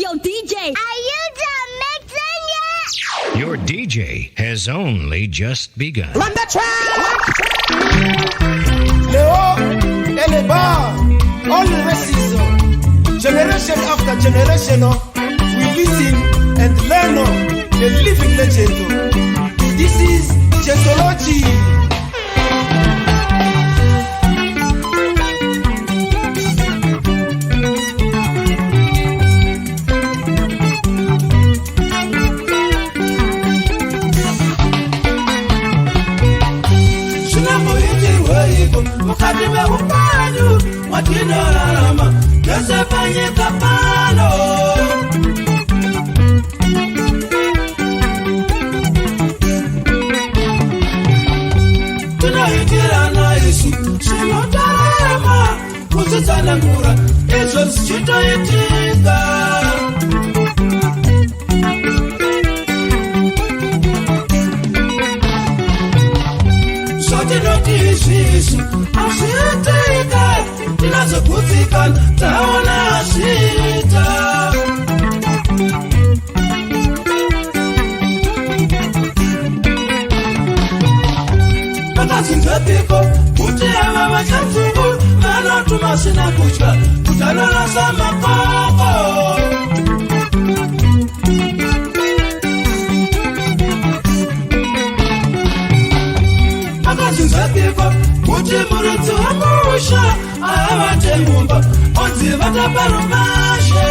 your DJ. Are you done mixing yet? Your DJ has only just begun. Run the track! Leo, Eleba, all the racism, generation after generation, we listen and learn the living legend. This is Chesology. Mukadime upanu, watino rarama, kese panye kapalo. Tunahitira na Yesu, shinotarama, kuzitana ngura, Yesu chitoitika. Yesu, ashiteka, ninazokutika, taona ashita. Makazinga piko, kutia mama chantungu, mana tumasina kuchka, kutanona sama koko. Makazinga kuti muridzi wamusha avate mumba onzi vataparumashe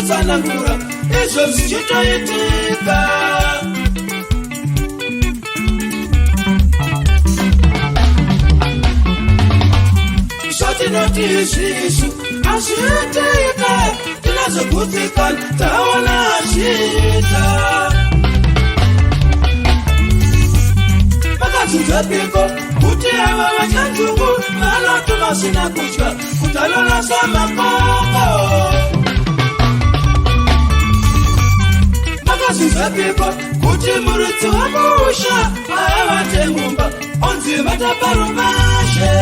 Sanangura, eso es chitoitika. Shoti notishisu, ashitika, tinazokutika, taona ashita. Makazuza piko, kutiawa wachanchungu, mana tumasina kuchka, kutalona sama koko. Makazinzapiko, kuti muridzi wamusha avate mumba onzi vataparumashe.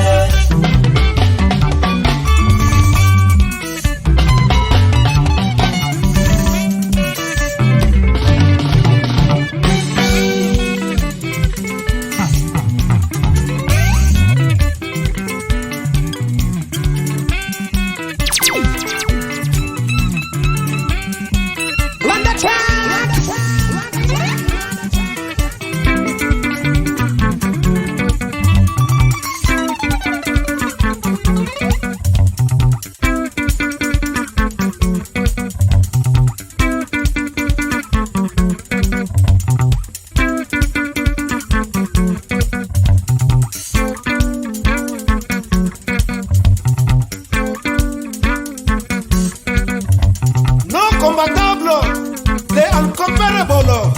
uncomparable.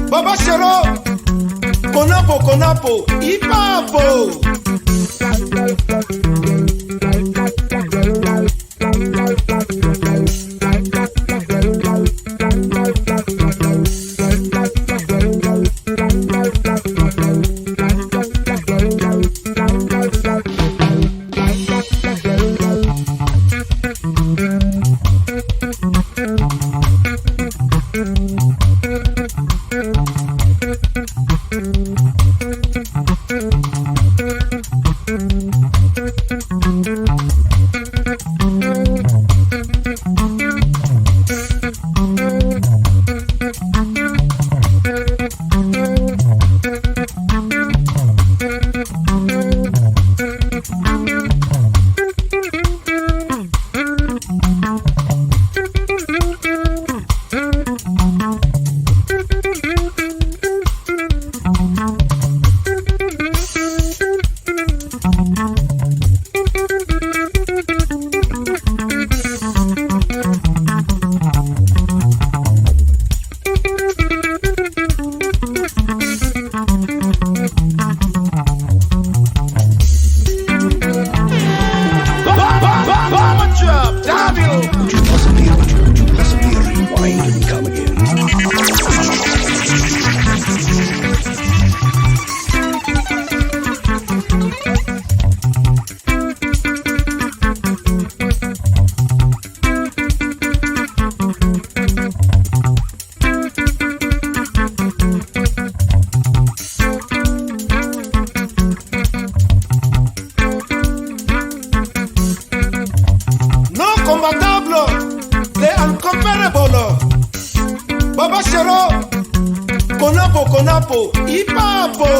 Baba Shero, Konapo, Ipapo. Baba Shero, Konapo, Ipapo.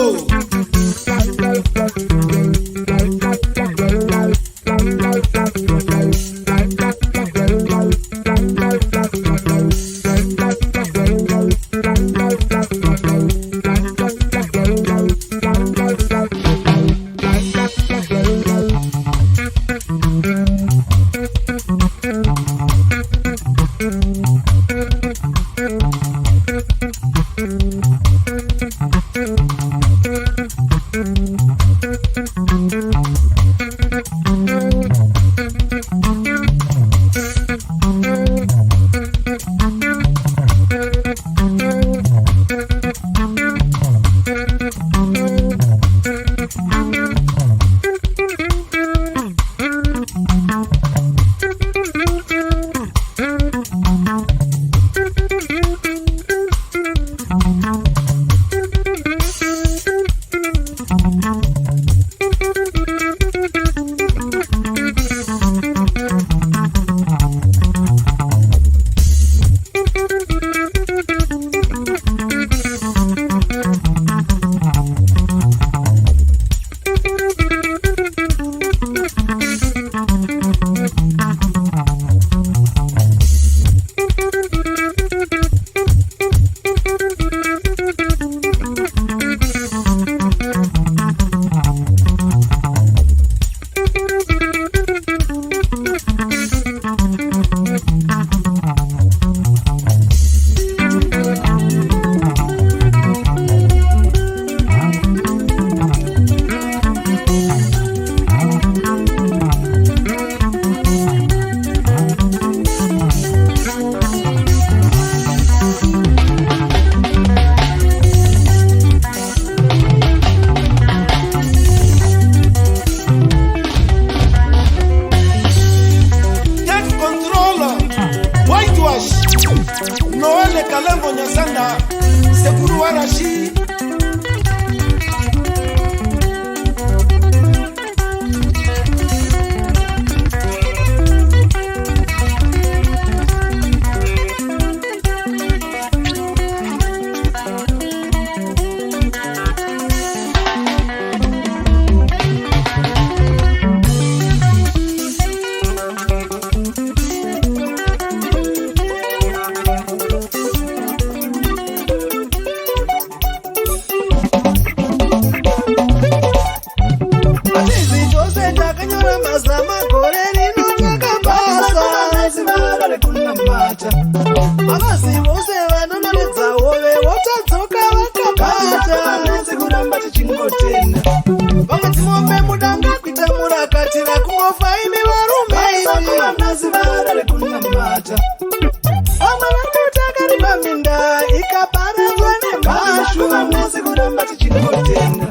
Noele Kalembo Nyasanda, Sekuru Warashi. mbati chingotenda vamwe dzimombe mudanga kuita murakatira kungofa imi varume nazi varare kunamata vamwe vanotaka ripaminda ikaparadzwa nemhashu vamwese kuramba tichingotenda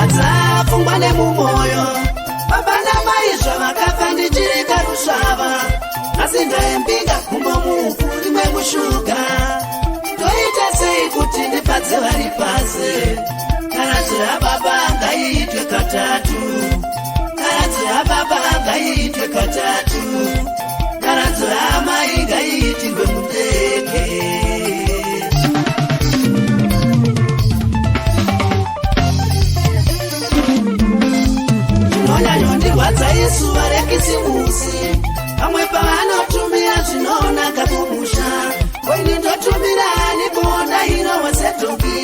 What's up? basi ndaembinga kumbomufu rimwe kushuga toita sei kuti ndipadze vari pasi karadzi rababa ngaitwe katatu karadzi rababa ngaitwe katatu karadzi ramai ngaitirwe mundege inonyanyondirwadza isuva rekisimusi pamwe pavanotumira zvinoonaka kumusha koini ndotumira ani kuona inowesedhoki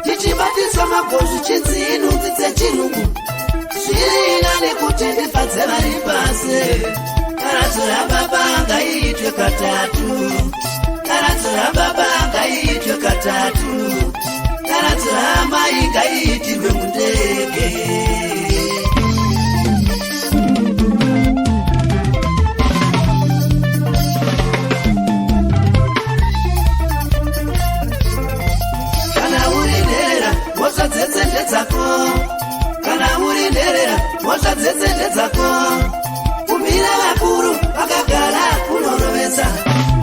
tichibatiswa magozvi chinzinhunzi dzechirungu zvirina nekuti ndifadze vari pasi karadzi rababa ngaitwe katatu karadzi rababa ngaitwe katatu karadzi ramai ngaitirwe mundege kana uri nderera mhosva dzese ndedzako kumira vakuru vakagara kunorovesa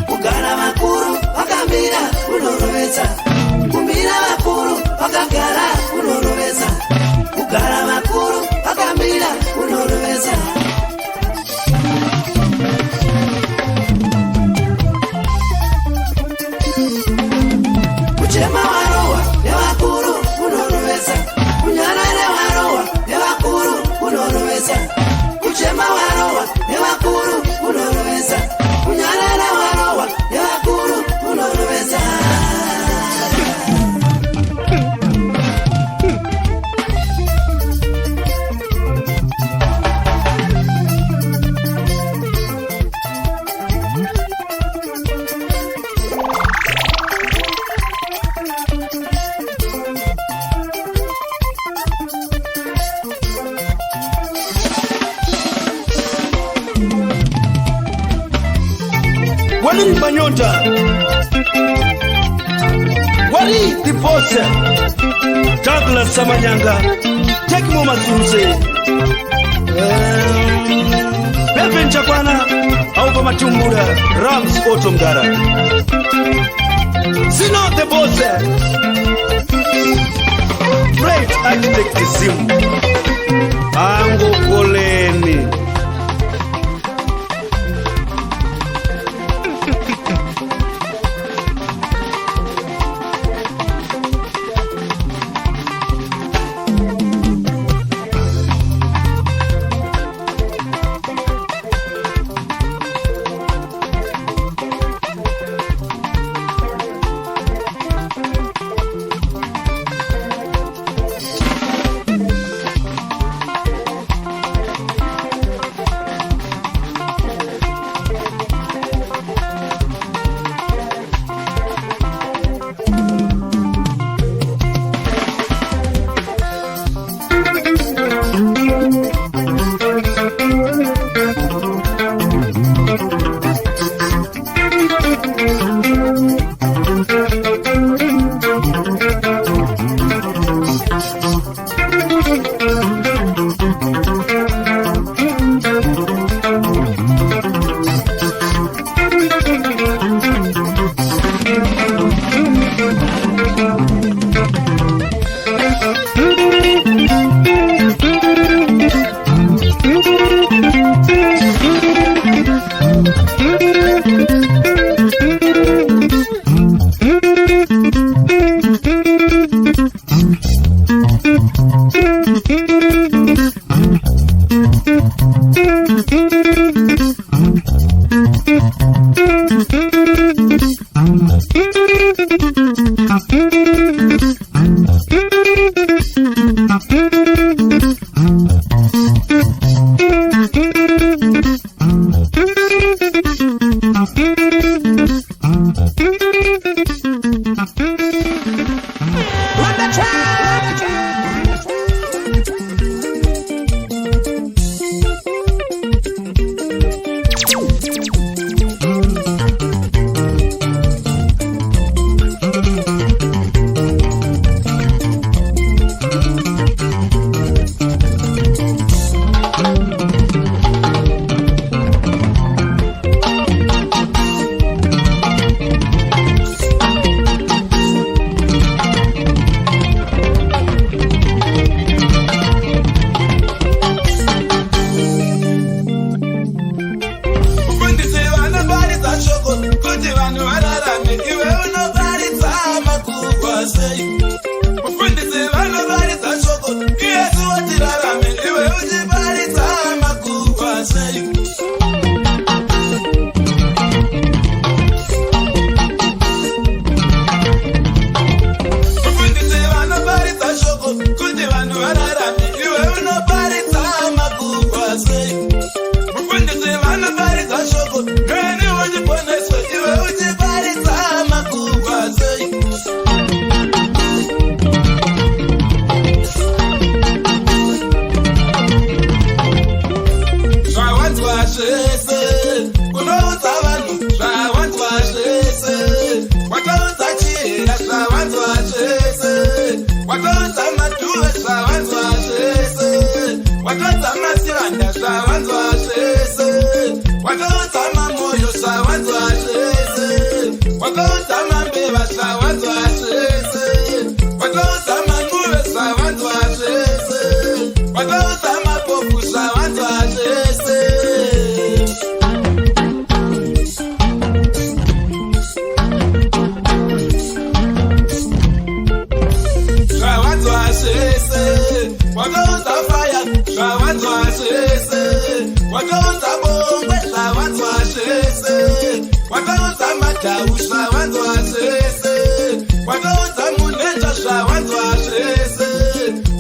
kugara vakuru vakamira kunorovesa kumira vakuru vakagara kunorovesa kugara vakuru vakamira kunorovesa kuchema warohwa nevakuru kunorovesa kunyarare warohwa nevakuru kunorovesa kuchema warohwa nevakuru kunorovesa kunyarare warohwa nevakuru kunorovesa Wali Manyonda, Wali Dipose, Douglas Samanyanga, Tekmo Mazunze, Pepe Nchakwana, Aupa Matumbura, Rams Otomgara, Sino the Bose, Great Architect Sim, Ango Koleni.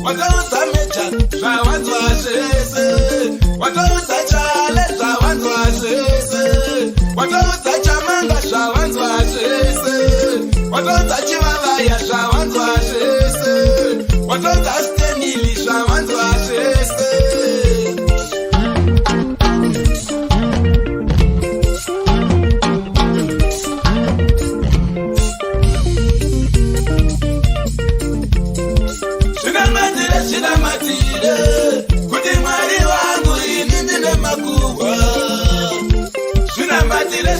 watauza mecha zvawanzwa zvese, watauza chale zvawanzwa zvese, watauza chamanga zvawanzwa zvese, watauza chivavaya zvawanzwa zvese, watauza stenili zvawanzwa zvese. Zvinamatire kuti Mwari wangu ini ndine makuhwa. Zvinamatire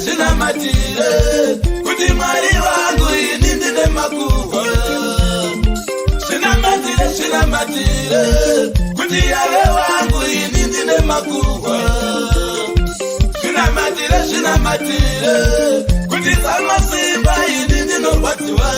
kuti Mwari wangu ini ndine makuhwa. Zvinamatire kuti Yahwe wangu ini ndine makuhwa. Zvinamatire kuti samasimba ini ndinorwadziwa.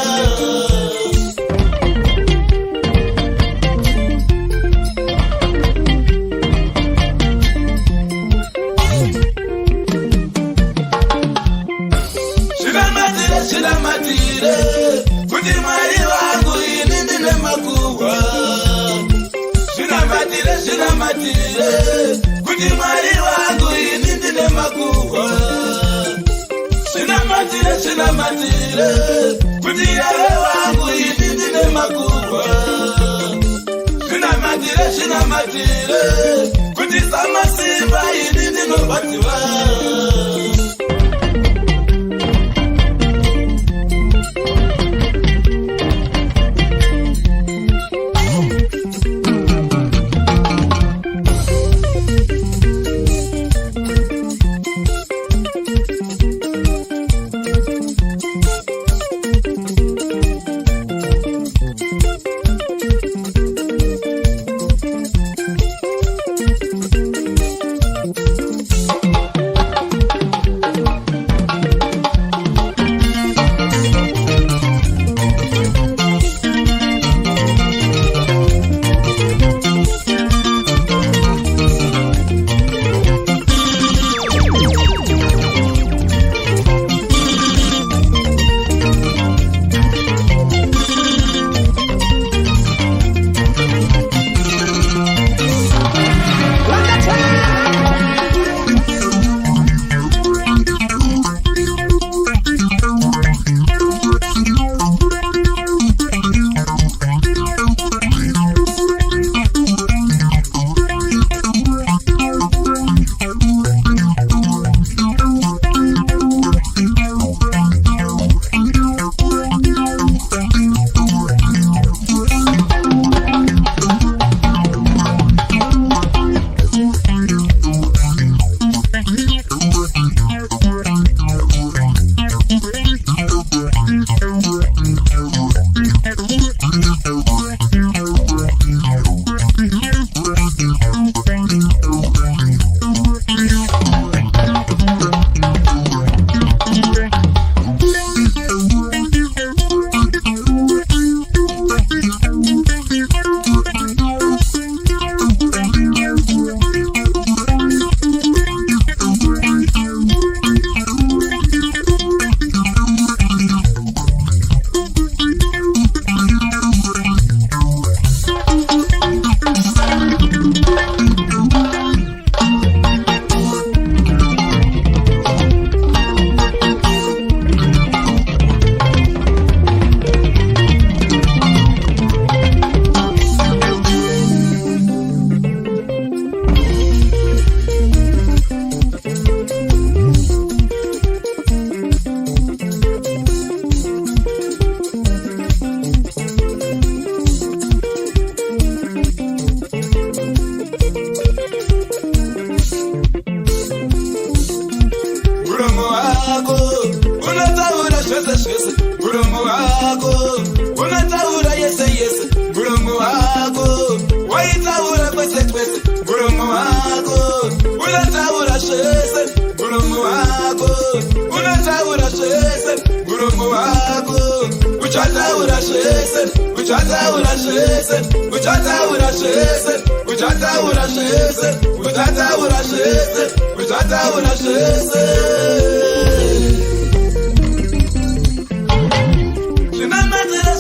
Zvinamatire kuti Mwari wangu ini ndine makuhwa. Zvinamatire kuti Mwari wangu ini ndine makuhwa. Zvinamatire kuti Yahwe wangu ini ndine makuhwa. Zvinamatire kuti samasimba ini ndinorwadziwa.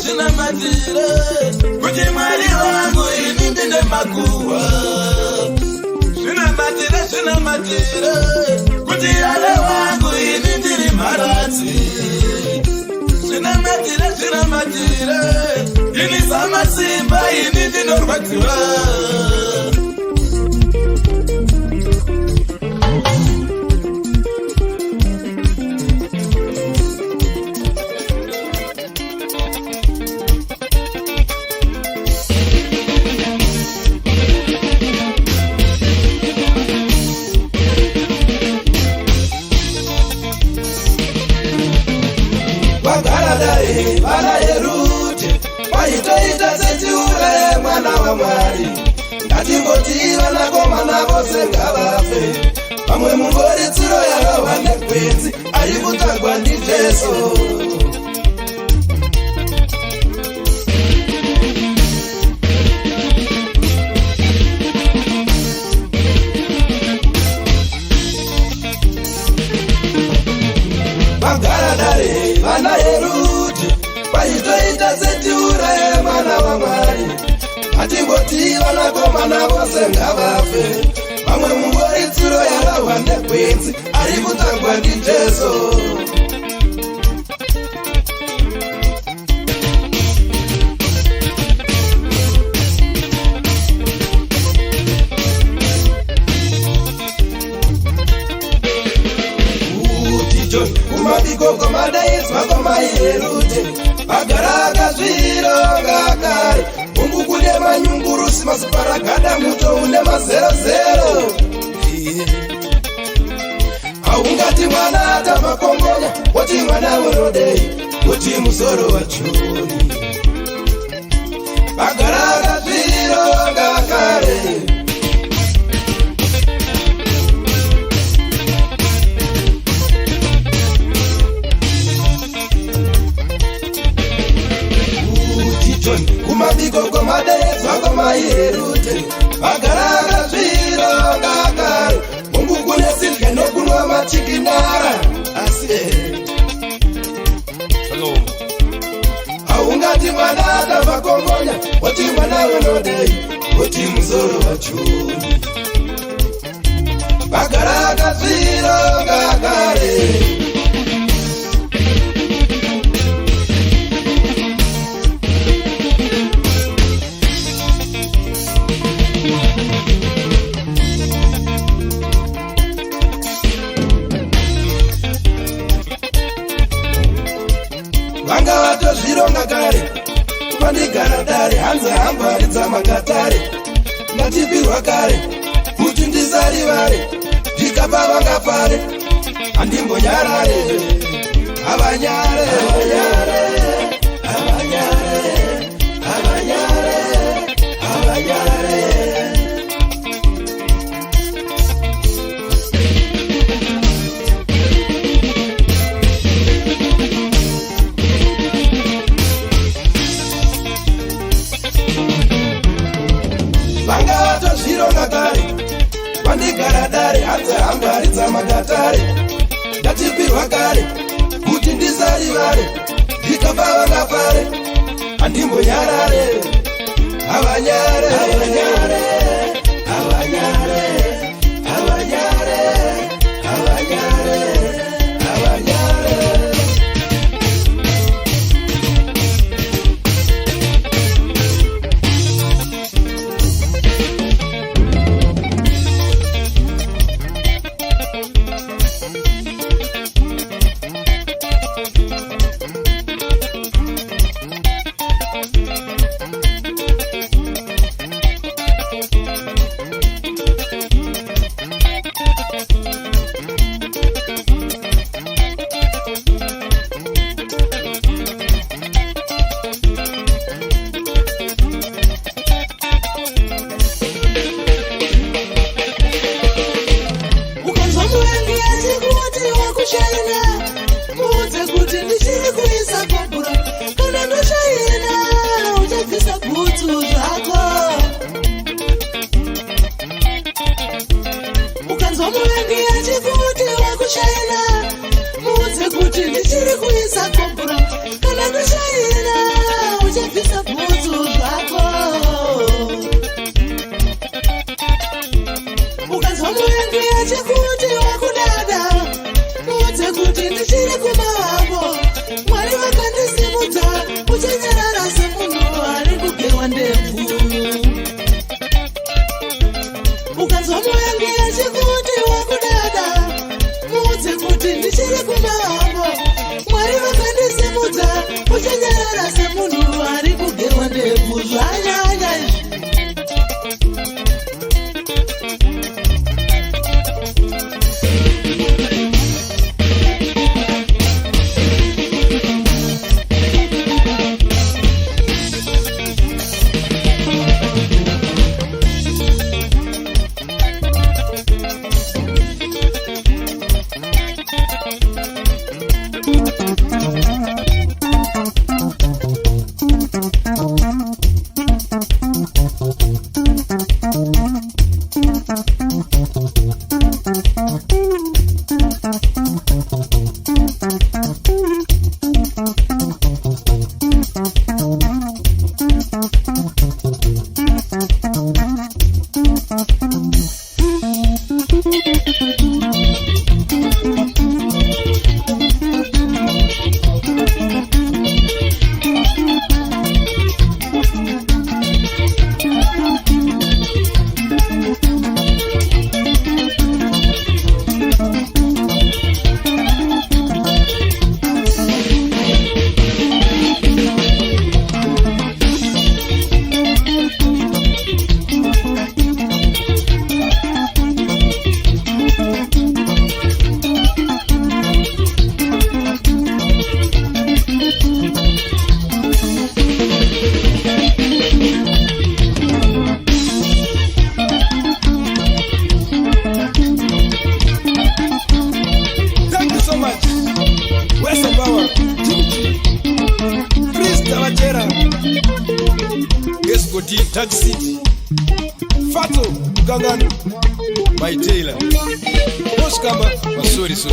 Zvinamatire kuti Mwari wangu makuwa Shina matire Kuti ale wangu ini ndiri marati Shina matire Ini sama simba ini ndinorwadziwa Vana Herute vaitoita setiuraye mwana waMwari ngatingoti vanakomana vose ngavafe vamwe mungori tsiro yakawa negwenzi ari kutagwa ndiJesu vagara dare vana Herute vaitoita setiuraye mwana waMwari ngatingoti vanakomana vose ngavafe vamwe mungori tsiro yakawa negwenzi ari kutagwa ndiJesu kumabikoko madaidzwa kwamai Herute agara akazvironga kare mungu kune manyungurusi masiparagada muto une mazerozero haungati mwana atamakongonya woti mwana urodei woti musoro wachuni agara akazvironga kare kumabikoko madaidzwa kwamai Herute agara akazvironga kare mungu kune sidya nokunwa machikinara asi haungati mwana atavakongonya woti mwana unodei woti muzoro wachuni agara akazvironga kare vanga vatozvironga kare vandigara dare hanza hambaridza makatare ngatipirwa kare kuti ndisarivare ndikapa vanga pare handimbonyarare avanyare avanyare avanyare avanyare avanyare vanga vatozvironga kare vandigara dare hanza hambaridza makatare ngatipirwa kare kuti ndisarivare ndikapa vanga pare handimbonyarare avanyare avanyare avanyare avanyare avanyare avanyare Escoti Taxi Fato Gangano My Taylor Oskama Masori so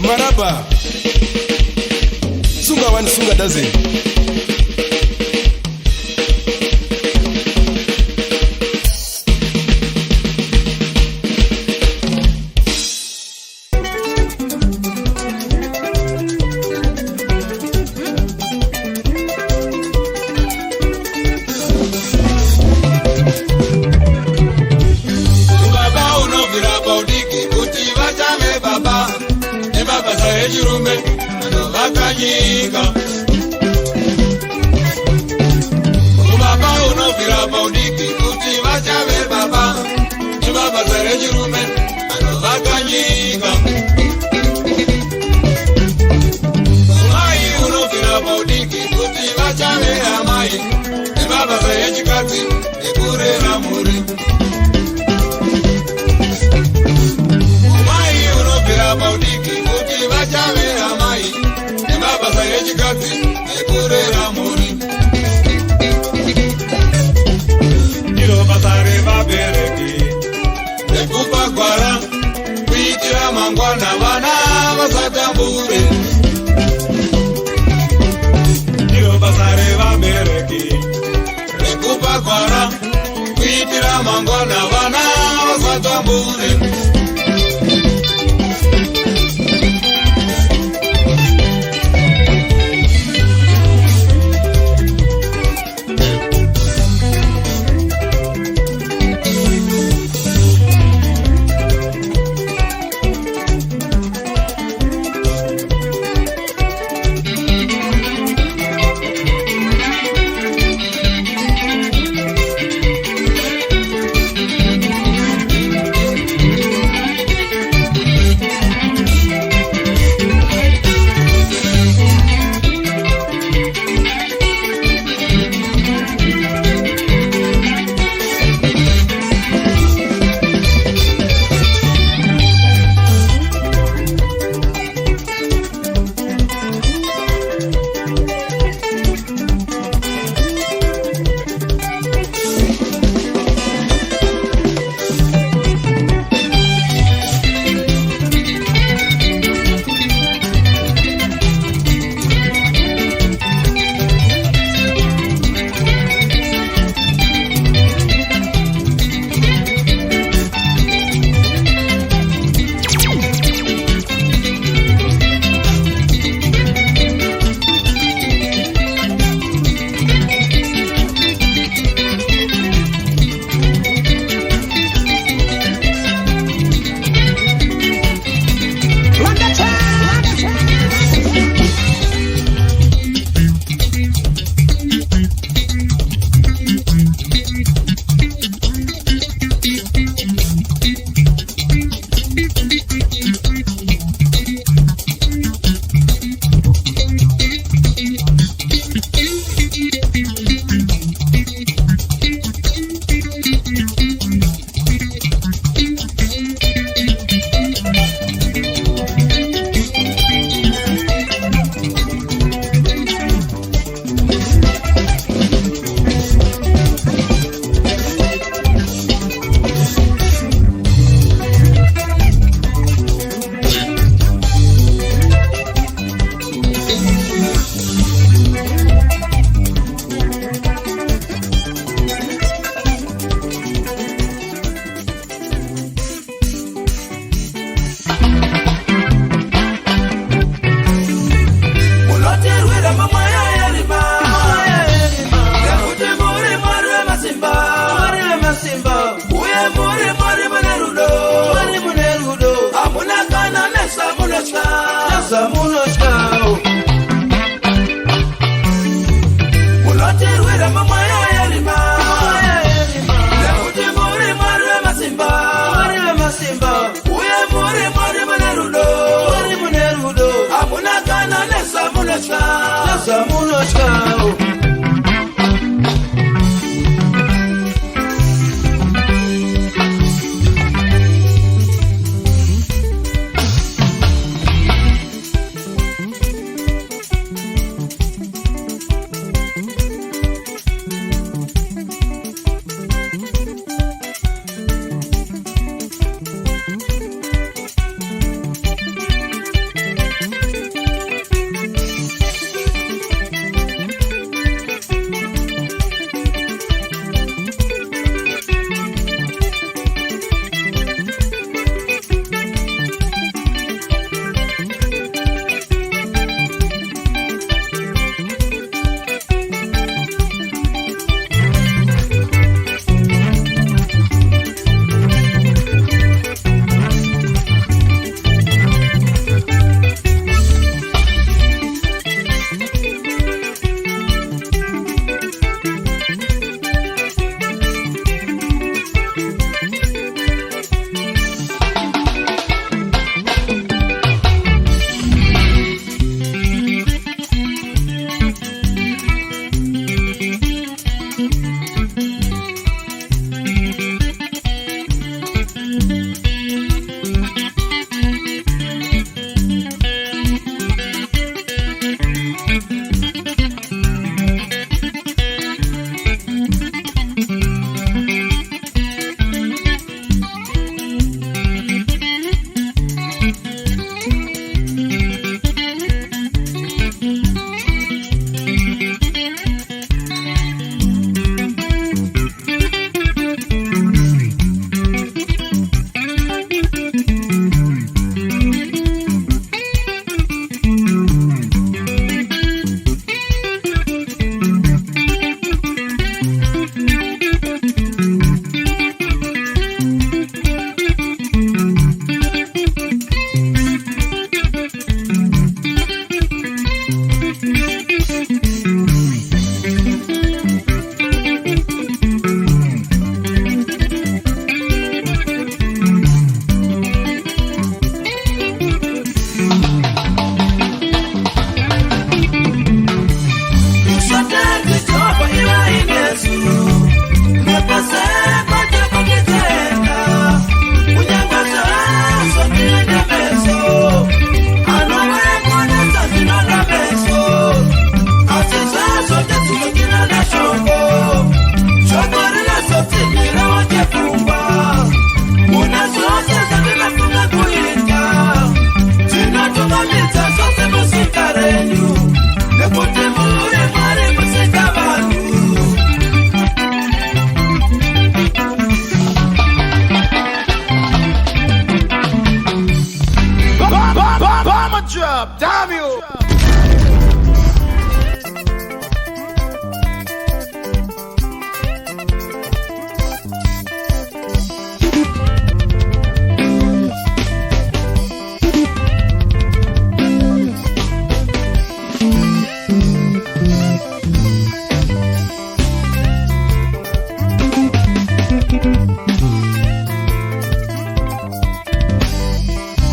Maraba Sunga one Sunga dozen Ejirume, Bakanyika. Baba uno vira baudiki, kuti vachabe baba. Baba Ejirume, Bakanyika. Mai uno vira baudiki, kuti vachabe amai. Baba Ejikati, ekure ramuri. Mai uno vira baudiki. Vachave amai, baba sayechikati, ekure ramuri. Iro batare babereki, ekupa gwara, kuitira mangwana vana vasatambure. Iro batare babereki, ekupa gwara, kuitira mangwana vana vasatambure. nasamunoshkao munoterwera mamwaya yarima nekuti muri mwari vemasimba uye muri mwari mune rudo hamuna kana nesamunoshkao Damn you!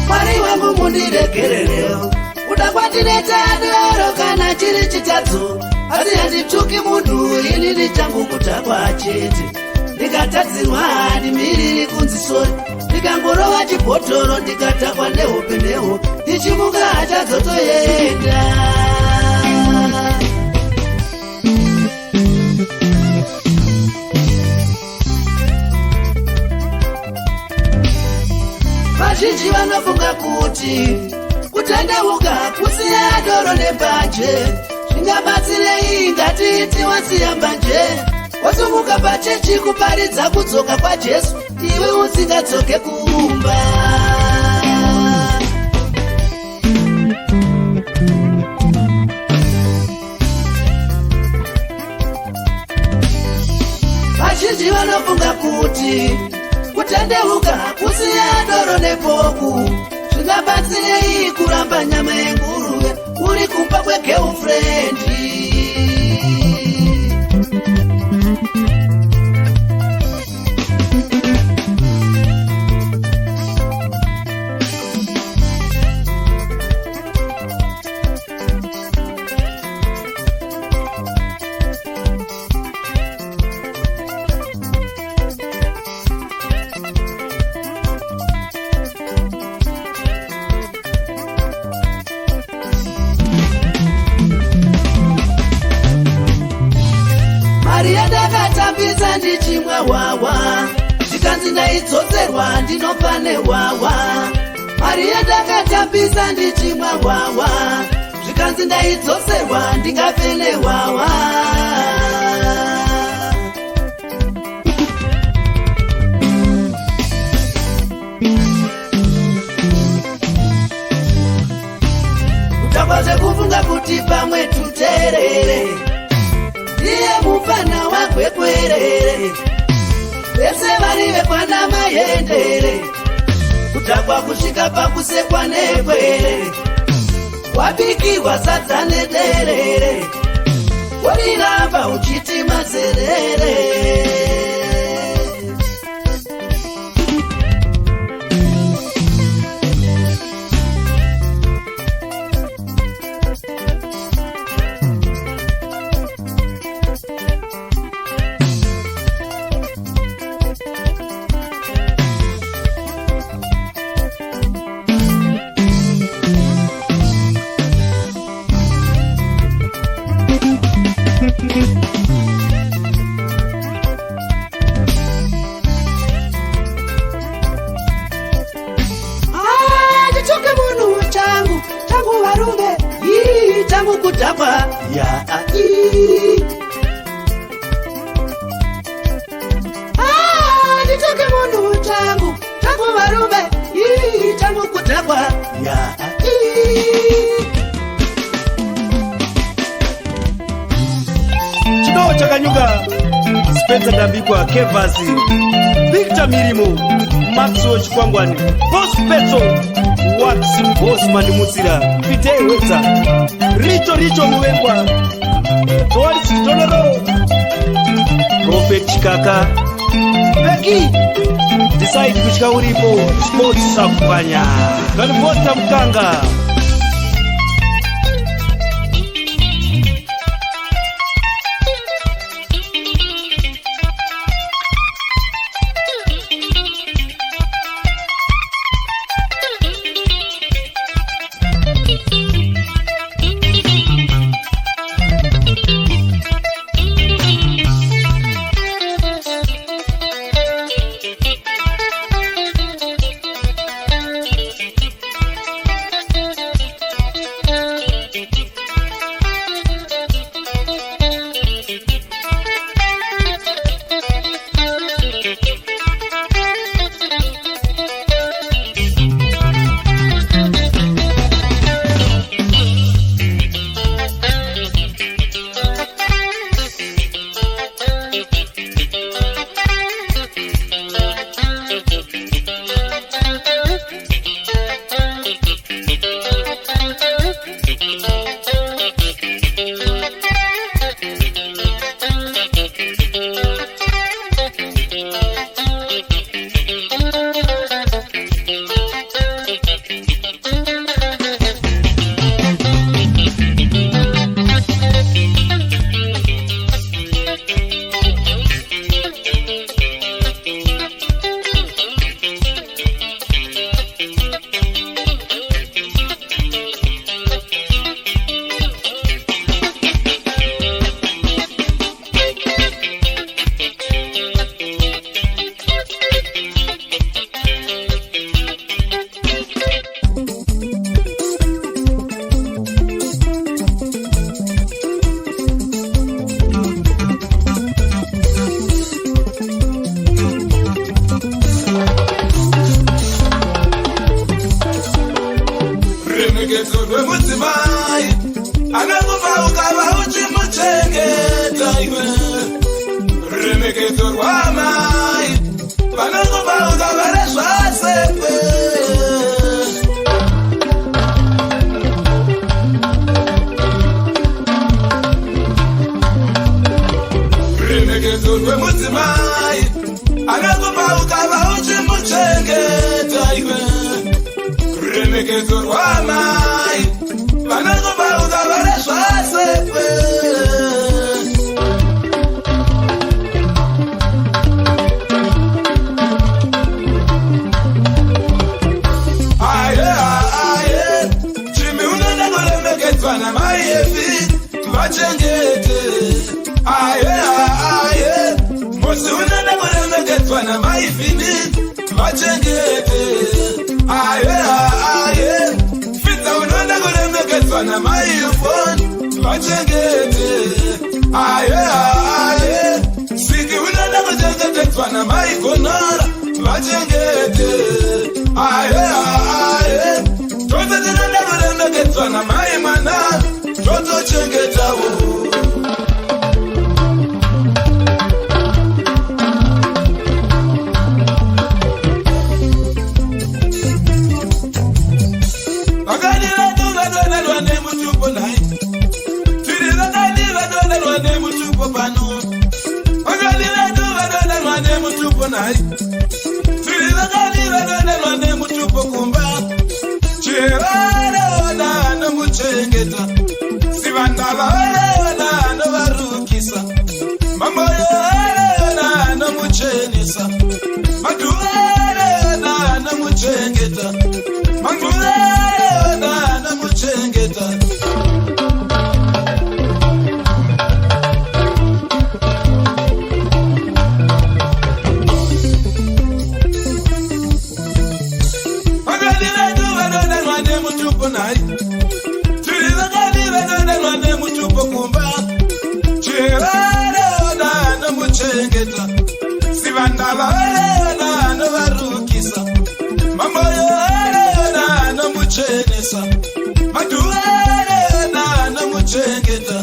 Mwari wangu mundiregerereo udakwatirecha doro kana chiri chitatu asi handituki munhu ini nichangu kutakwa chete ndikatadzirwa ndimiriri kunzi sori ndikangorova chibhotoro ndikatakwa nehope neho ndichimuka achazotoenda vazhinji vanofunga kuti kutandauka kusiya doro nebhanje zvingabatsirei ngatiiti wasiya mbanje wasumuka pachechi kuparidza kudzoka kwaJesu iwe usingadzoke kumba vazhinji vanofunga kuti kutandauka kusiya doro nepoku zvingabatsirei kuramba nyama yenyu ufrendi. Maria ndakatambisa ndichimwa wawa, zvikanzi ndaidzoserwa ndinopane wawa. Maria ndakatambisa ndichimwa wawa, zvikanzi ndaidzoserwa ndingapene wawa. Kutangwa zvekufunga kuti pamwe tuterere, ndiye mufana wakwekwerere, vese vari vekwana mayendere, kutangwa kusvika pakusekwa nekwere, wabikirwa sadza nederere, woriramba uchiti mazerere. Ndichoke munhu changu varume, changu kudhakwa ya ndichoke munhu changu varume, changu kudhakwa ya chino chakanyuka Spencer Ndambikwa, Kevasi, Victor Mirimo, Maxwell Chikwangwani, Boss Petro, Wax, Bosman Mutsira, Pite Weta, Richo Muwengwa, Toris Tonoro, Prophet Chikaka, Becky, Decide kuchika uripo, Sports Safanya, Kanvota Mkanga. runyengedzo rwamai vanongobauka vane zvasepe chimi unoda kuremekedzwa namai efi vachengete mosi unoda kuremekedzwa namai fini vachengete fidza unoda kuremekedzwa namai ufon vachengete siki unoda kuchengetedzwa namai gonara vachengete tose tinoda kuremekedzwa namai mwana totochengetawo varukisa mamboyona nomuchenesa maduana nomuchengeta manguana nomuchengeta sivandavaona novarukisa mamboyona nomuchenesa maduana nomuchengeta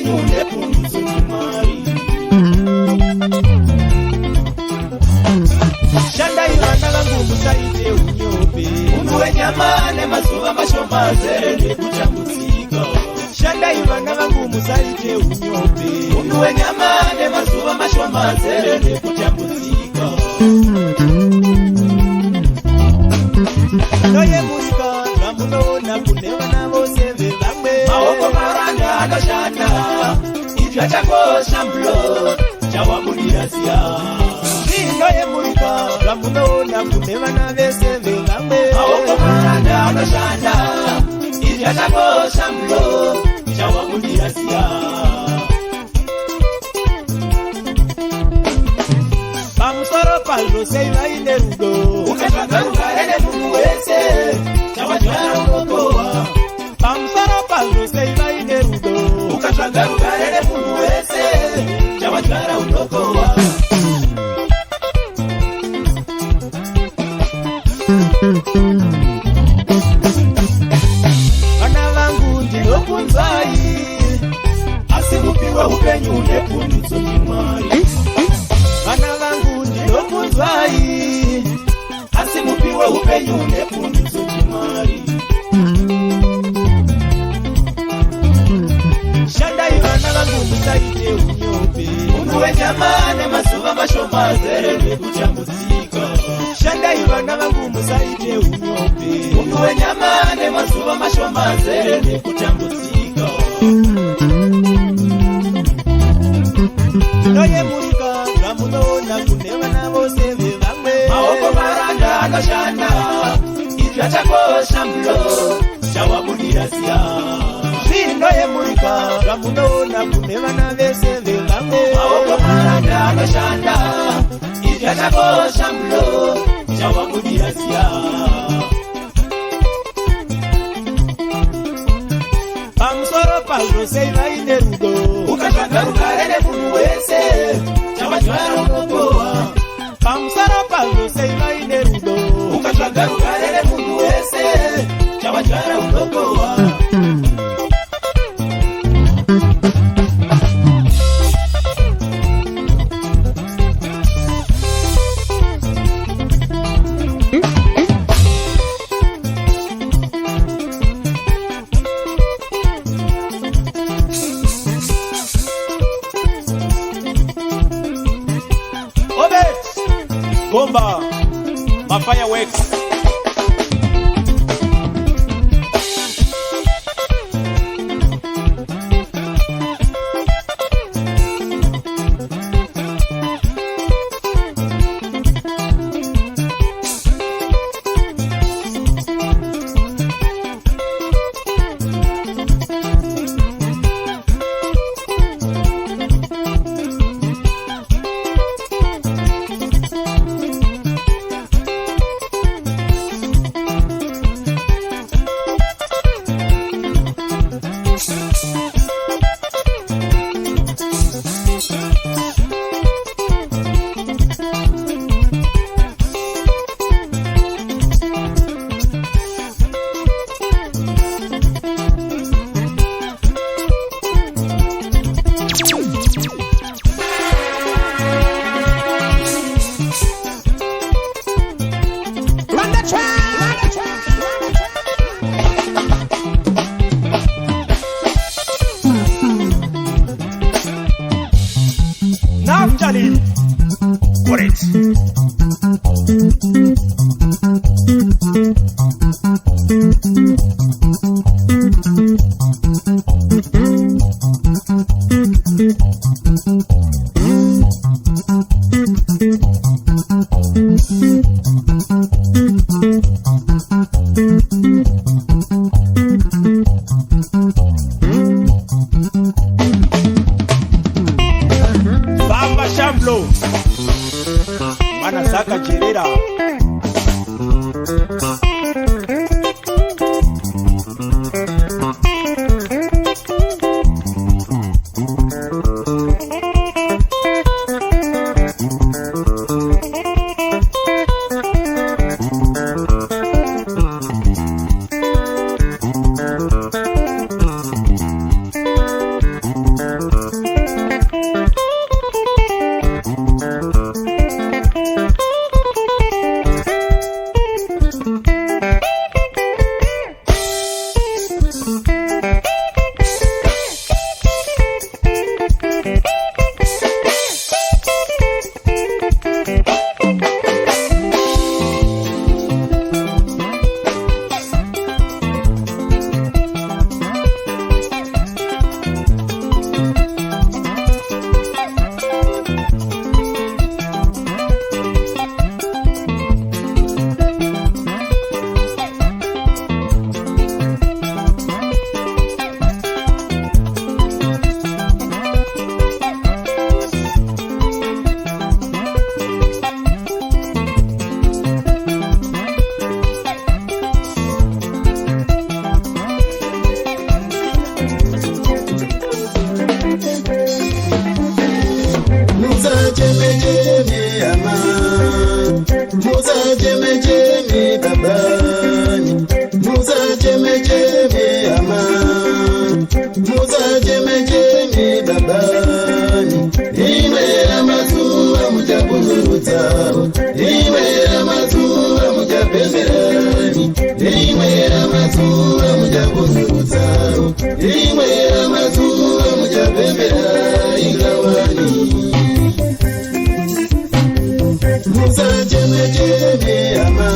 upenyu nepundutso nyemari. Shandai vana vangu musaite unyombe, munhu wenyama nemazuva mashoma zere nekutambudzika. Shandai vana vangu musaite unyombe, munhu wenyama nemazuva mashoma zere nekutambudzika. Noyemurika zvamunoona kune vana vose vevamwe, maoko maranda anoshanda, izvi achakosha mbulo chawabudira ziya. Noyemurika zvamunoona kune vana vese vevamwe, maoko maranda anoshanda, izvi achakosha mbulo chawabudira ziya. Pamusoro pazvo sei vaine rudo, ukatsvaga rugare nemunhu wese chawadyara unokohwa. Pamusoro pazvo sei vaine rudo, ukatsvaga rugare nemunhu wese chawadyara unokohwa. Vana vangu ndinokunzwai, asi mupiwe upenyu nepundutso nyemari. Vana vangu ndinokunzwai, asi mupiwe upenyu nepundutso nyemari. Shandai vana vangu musaite unyombe, munhu wenyama nemazuva mashoma zere nekutambudzika. Shandai vana vangu musaite unyombe, munhu wenyama nemazuva mashoma zere nekutambudzika. Noyemurika zvamunoona kune vana vose vevamwe, maoko maranda anoshanda, izvi achakosha mbulo chawabudira ziya. Zvinoyemurika zvamunoona kune vana vese vevamwe, maoko maranda anoshanda, izvi achakosha mbulo chawabudira ziya. Pamusoro pazvo sei vaine rudo, ukatsvaga rugare nemunhu wese chawadyara unokohwa. Pamusoro pazvo sei vaine rudo, ukatsvaga rugare nemunhu wese chawadyara unokohwa. Bomba, my fireworks. Naftali, what it? Bamba Shamblo, Manasaka Chirera. cheme babani, imwe mazuva muchapunurudza, imwe mazuva muchapemberani, imwe mazuva muchapunurudza, imwe mazuva muchapembera ingawani. Musa cheme cheme ama,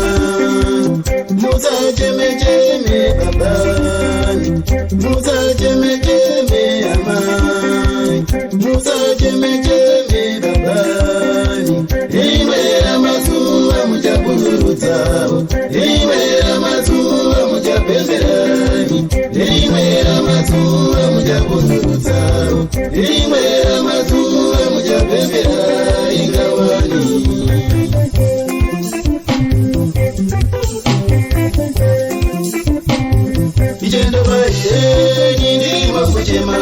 Musa cheme cheme babani, Musa cheme cheme ama, Musa cheme cheme babani, imwe mazuva muchapunurudza, imwe mazuva muchapemberani, imwe mazuva muchapunurudza, imwe mazuva muchapembera ingawani. Ijendo baye nindimo kuchema,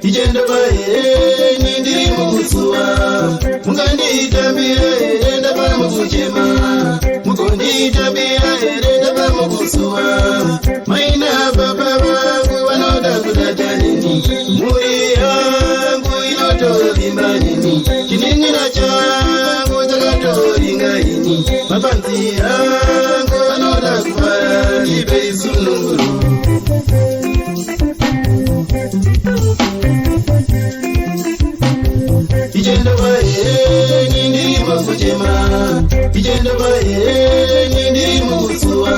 ijendo baye nindimo kusuwa, mukanditambira erenda pamukuchema, mukonditambira erenda pamukusuwa, maina baba vangu vanoda kudata nini, muri yangu inotovimba nini, chining'ina changu chakatoringa ini, mapanzi yangu vanoda kufara ipe isununguru. Ijendo baye nindimo kuchema, ijendo baye nindimo kusuwa,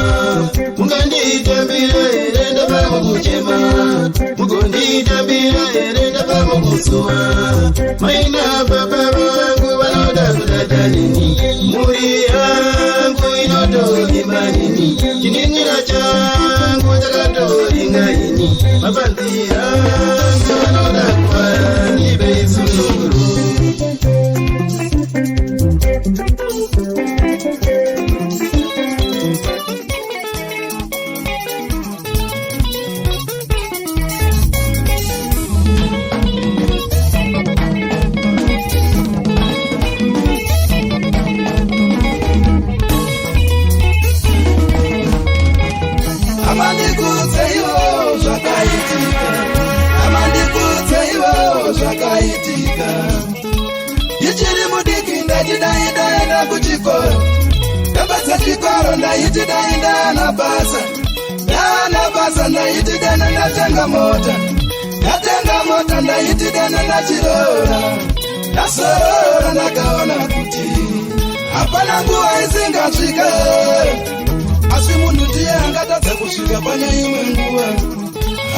mukanditambira erenda pamukuchema, mukonditambira erenda pamukusuwa, maina baba vangu vanoda kudata nini, muri yangu inotovimba nini, chining'ina changu chakatoringa ini, mapanzi yangu vanoda kufara ipe isununguru. Ichiri mudiki ndachidaindaenda kuchikoro, ndapasa chikoro ndaiti dainda nabasa, ndanabasa ndaiti dena ndatenga mota, ndatenga mota ndaiti dena ndachirora, ndasorora ndakaona kuti hapana nguva isingasvika, asi munhu ndiye angatadza kusvika pane imwe nguva,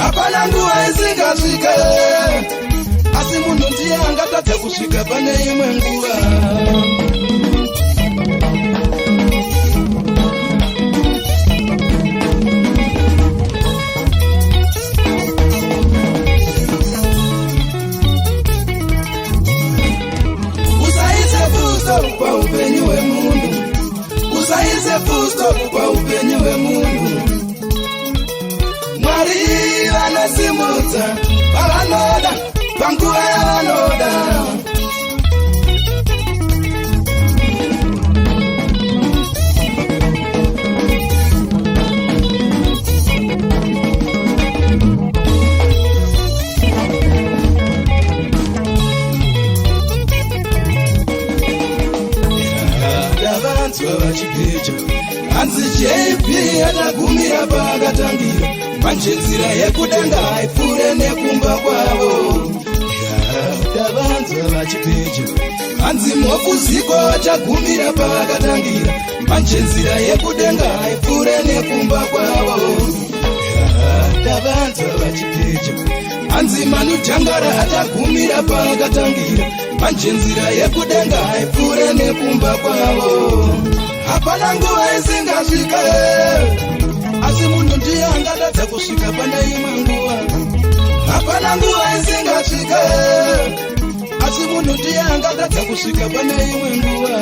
hapana nguva isingasvika, asi munhu ndiye angatadza kusvika pane imwe nguva. Usaise fusto paupenyu hwemunhu, usaise fusto paupenyu hwemunhu. Mwari vanosimudza pavanoda panguva yavanoda. Ndavanzwa vachipeja hanzi JP atagumira paakatangira, manje nzira yekudenga haipfuure nekumba kwavo. Ndavanzwa vachipeja hanzi mofuziko atagumira paakatangira, manje nzira yekudenga haipfuure nekumba kwavo. Ndavanzwa vachipeja hanzi Manu Jangara atagumira paakatangira, manje nzira yekudenga haipfuure nekumba kwavo. Hapana nguva isingasvika, asi munhu ndiye angatadza kusvika pane imwe nguva. Hapana nguva isingasvika, asi munhu ndiye angatadza kusvika pane imwe nguva.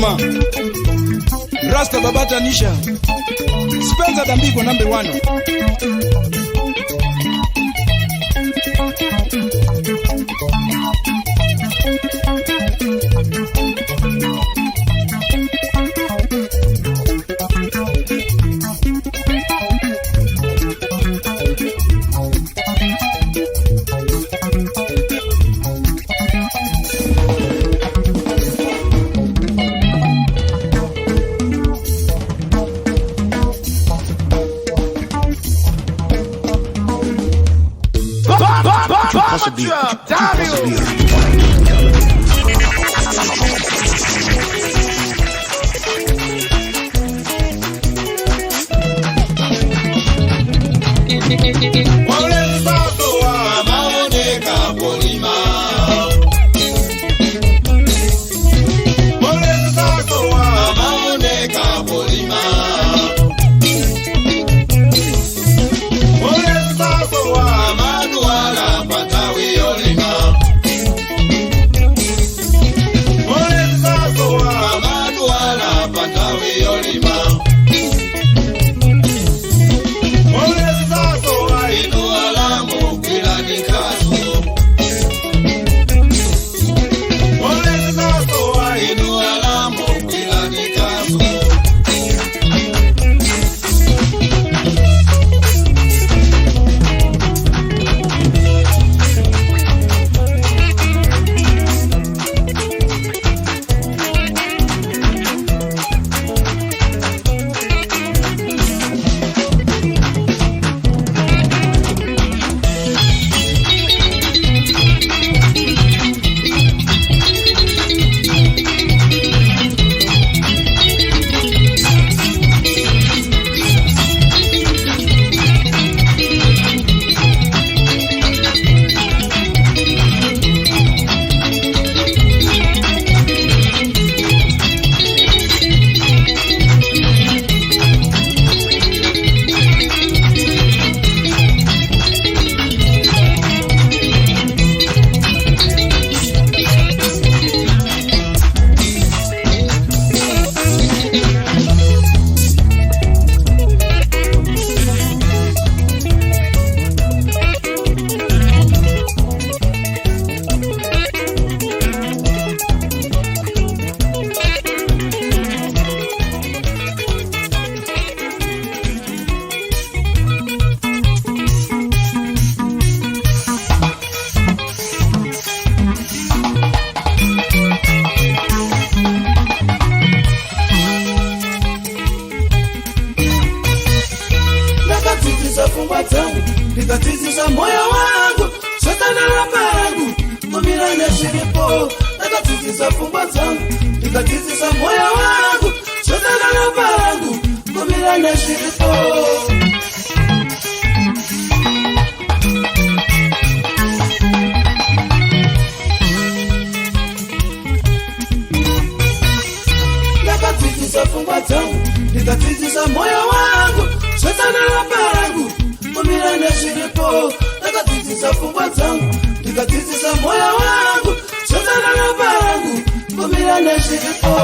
Ngoma Rasta Babata Nisha Spencer Dambiko number 1. Possibly nikatizisa moyo wangu shetani rapangu kumirane shiripo nikatizisa fungwa zangu nikatizisa moyo wangu shetani rapangu kumirane shiripo nikatizisa fungwa zangu nikatizisa moyo wangu shetani rapangu kumirane shiripo nikatizisa fungwa zangu nikatizisa moyo wangu shetani rapangu kumirane shiripo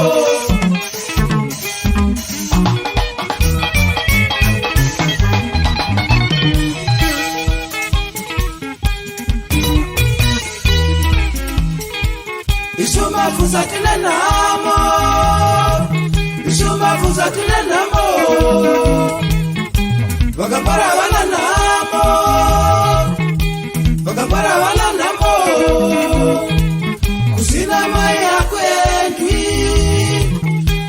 Ishumavu za kile namo Ishumavu za kile namo Wakapara wana namo Wakapara wana namo Kusina mai ya kwendwi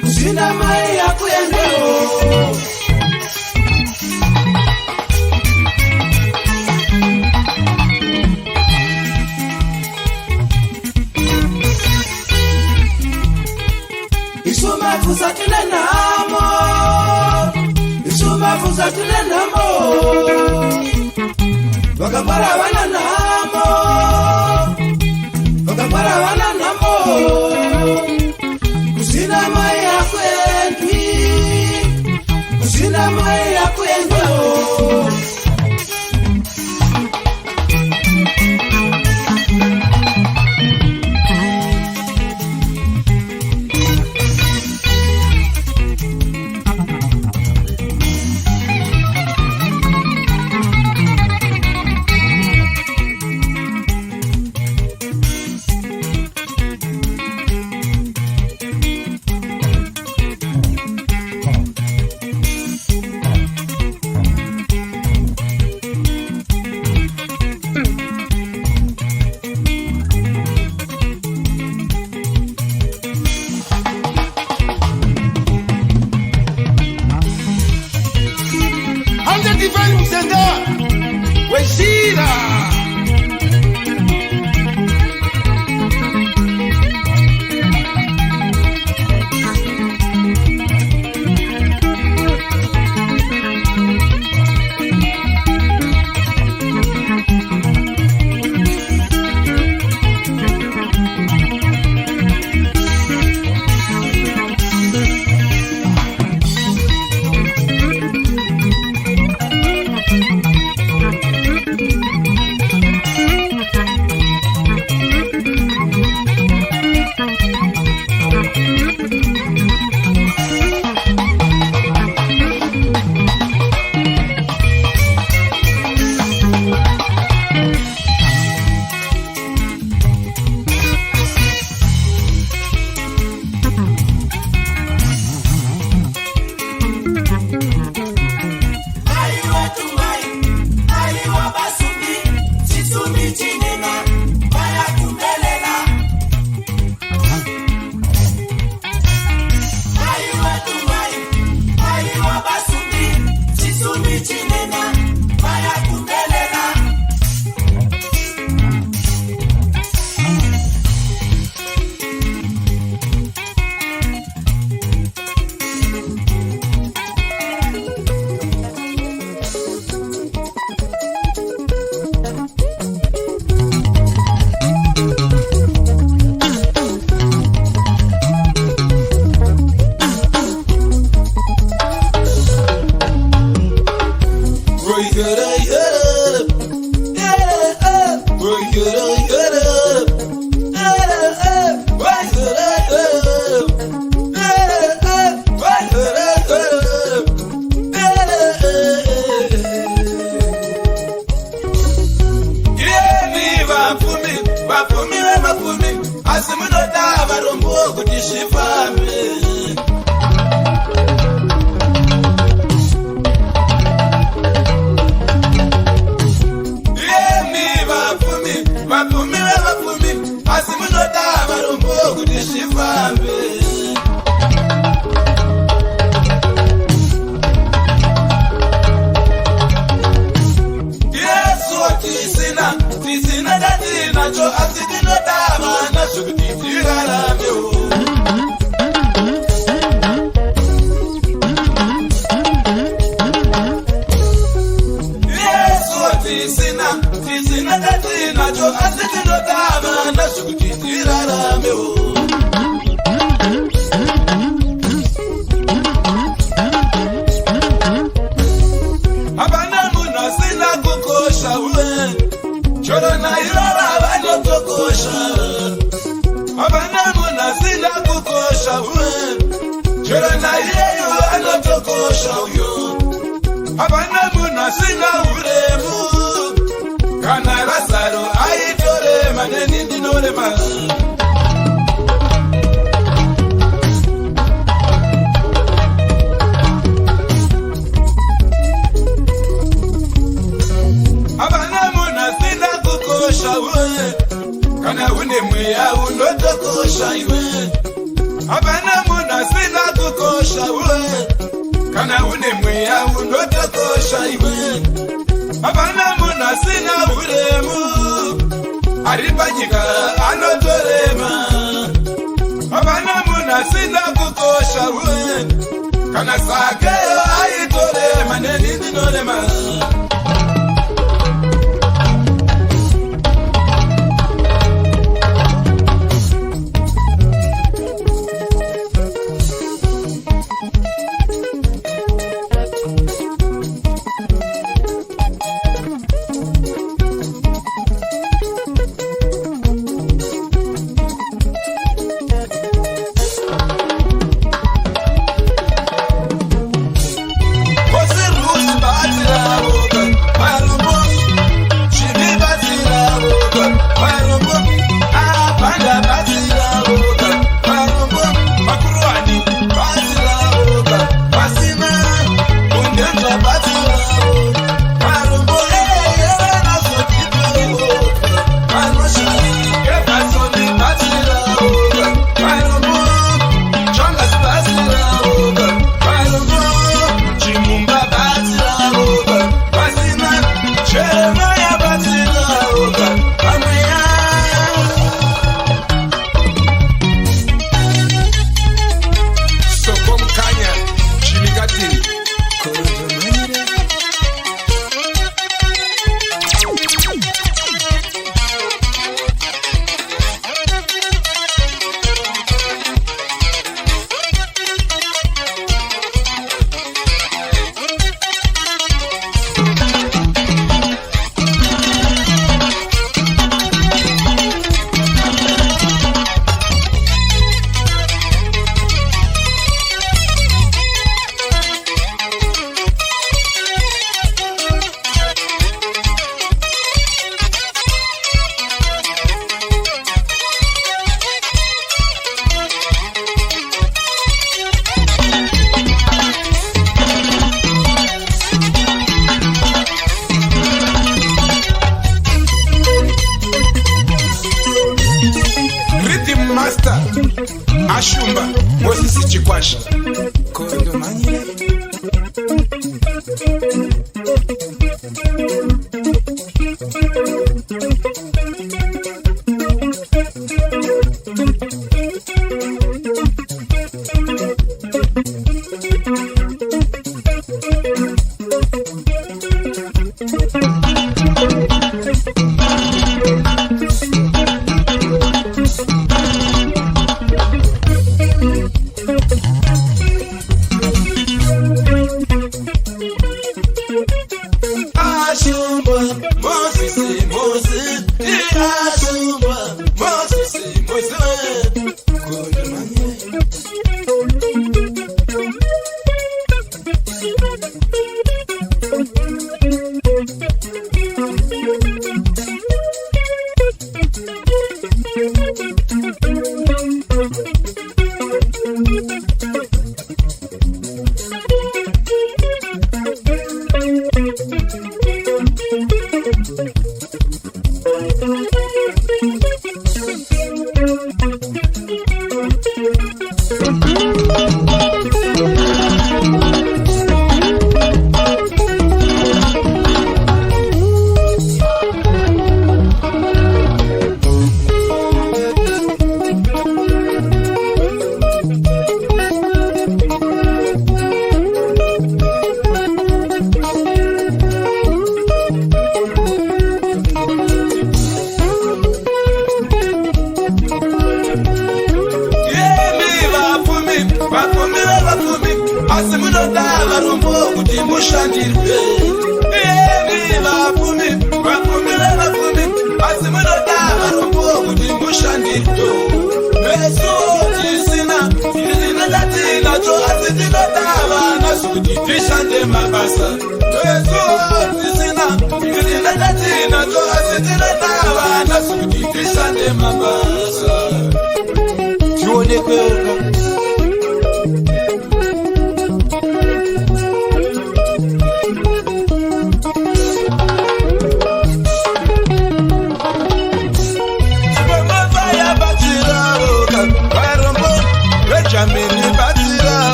Kusina mai ya kwendeo Ishumavu za kile namo Ishumavu za kile namo Wakapara wana namo Wakapara wana namo Kusina mai ya kwendwi Kusina mai ya kwendeo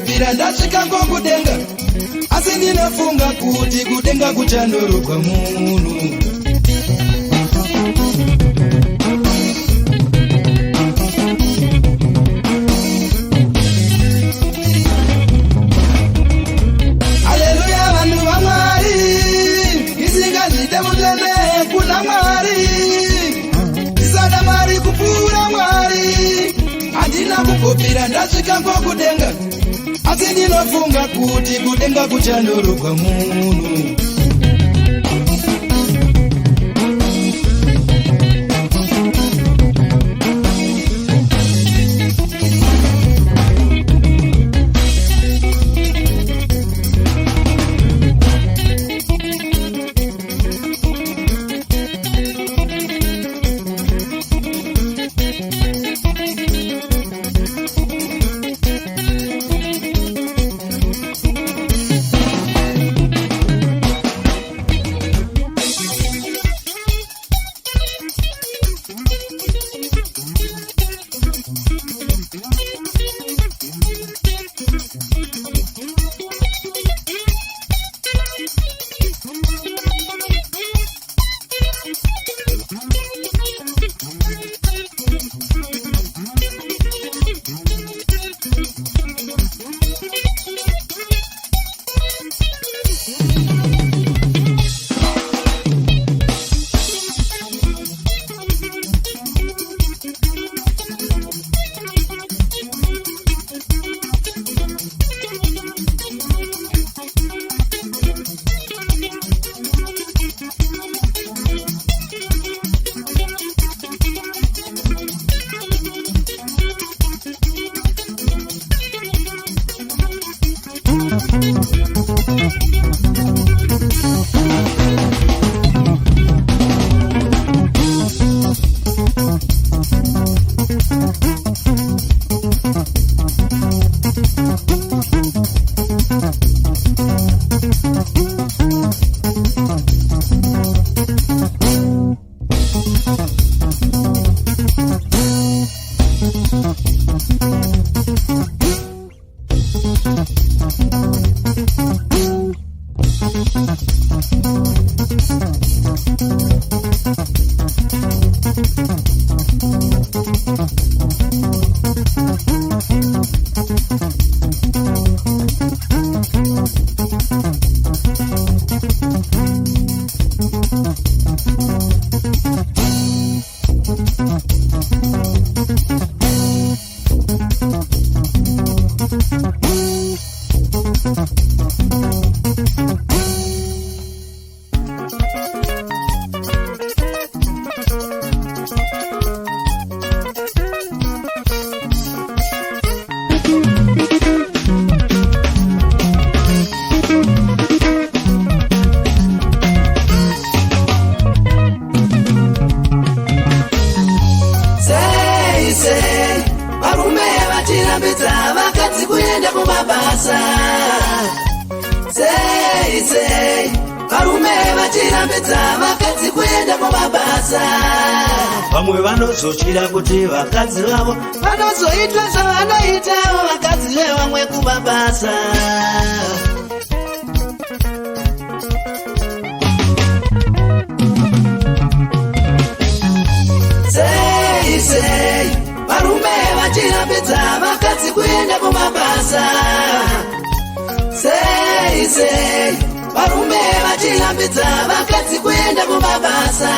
kupopira ndasvika kudenga, asi ndinofunga kuti kudenga kuchandorogwa munhu. Haleluya vanhu vaMwari, isingazvide mutende kuna Mwari, isada Mwari kupfuura Mwari. Handina kupopira ndasvika kudenga, asi ndinofunga kuti kudenga kuchandorogwa munhu. Vamwe vanozochira kuti vakadzi vavo vanozoitwa zvavanoitawo vakadzi vevamwe kumabasa. Sei varume vachirambidza vakadzi kuenda kumabasa. Sei varume vachirambidza vakadzi kuenda kumabasa.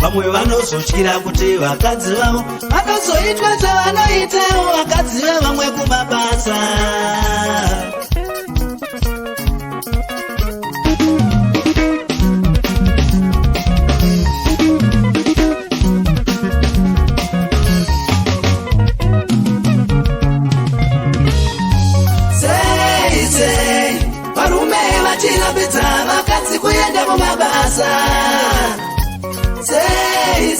Vamwe vanozochira kuti vakadzi vavo vanozoitwa zvavanoitawo vakadzi vevamwe kumabasa. Sei varume vachirambidza vakadzi kuenda kumabasa. Sei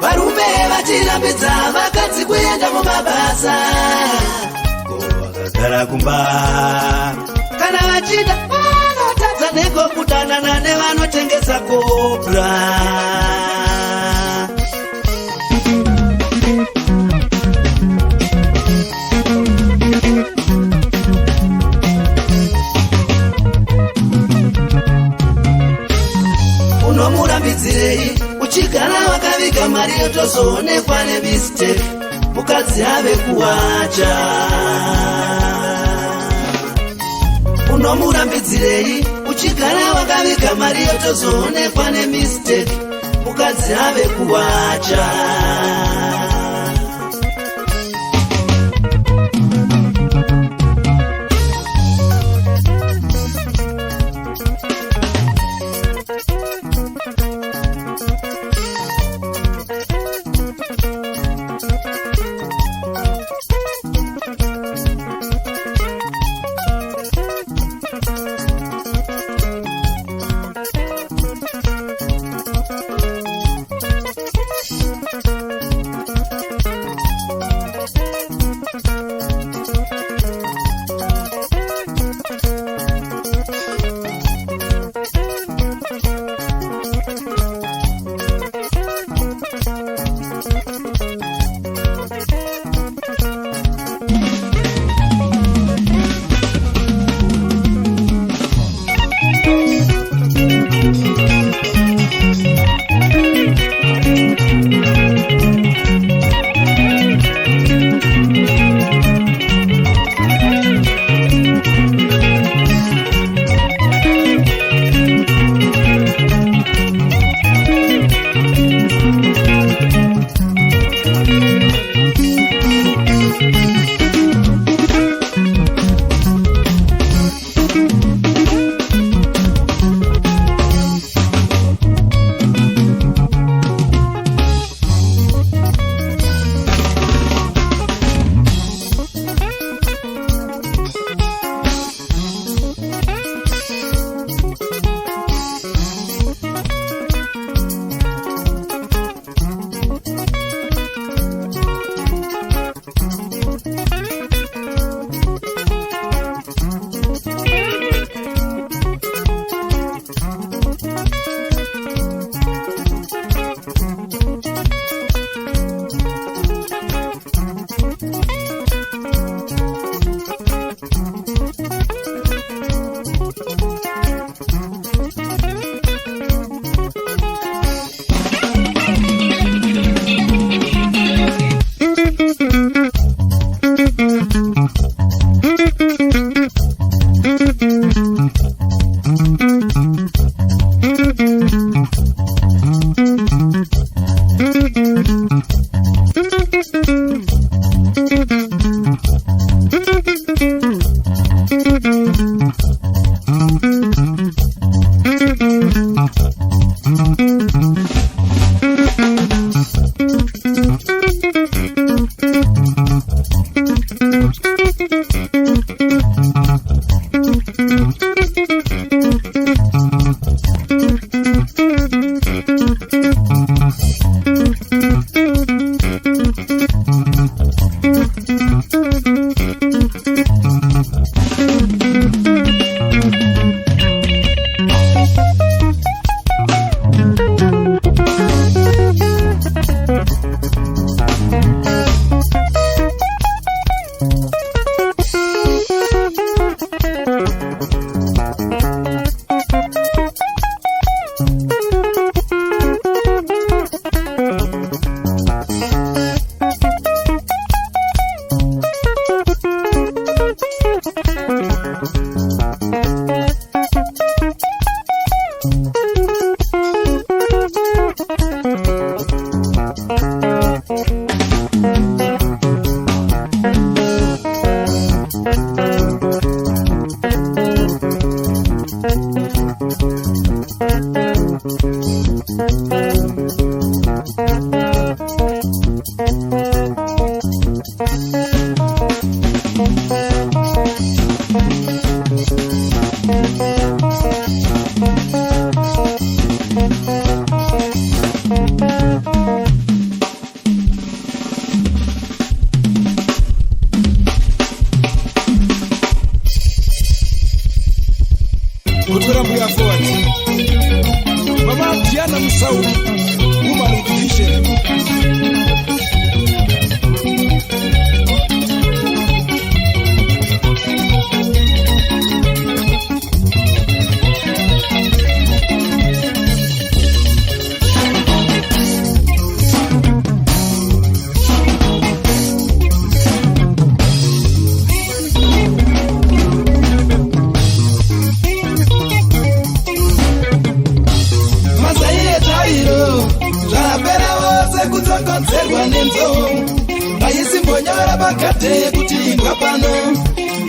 varume vachirambidza vakadzi kuenda kumabasa. Ko vakagara kumba kana vachida vanotadza nekokutana nevanotengesa kopra. yotozoonekwa nemistake mukadzi ave kuwacha. Unomurambidzirei uchigara wakaviga mari yotozoonekwa nemistake mukadzi ave kuwacha.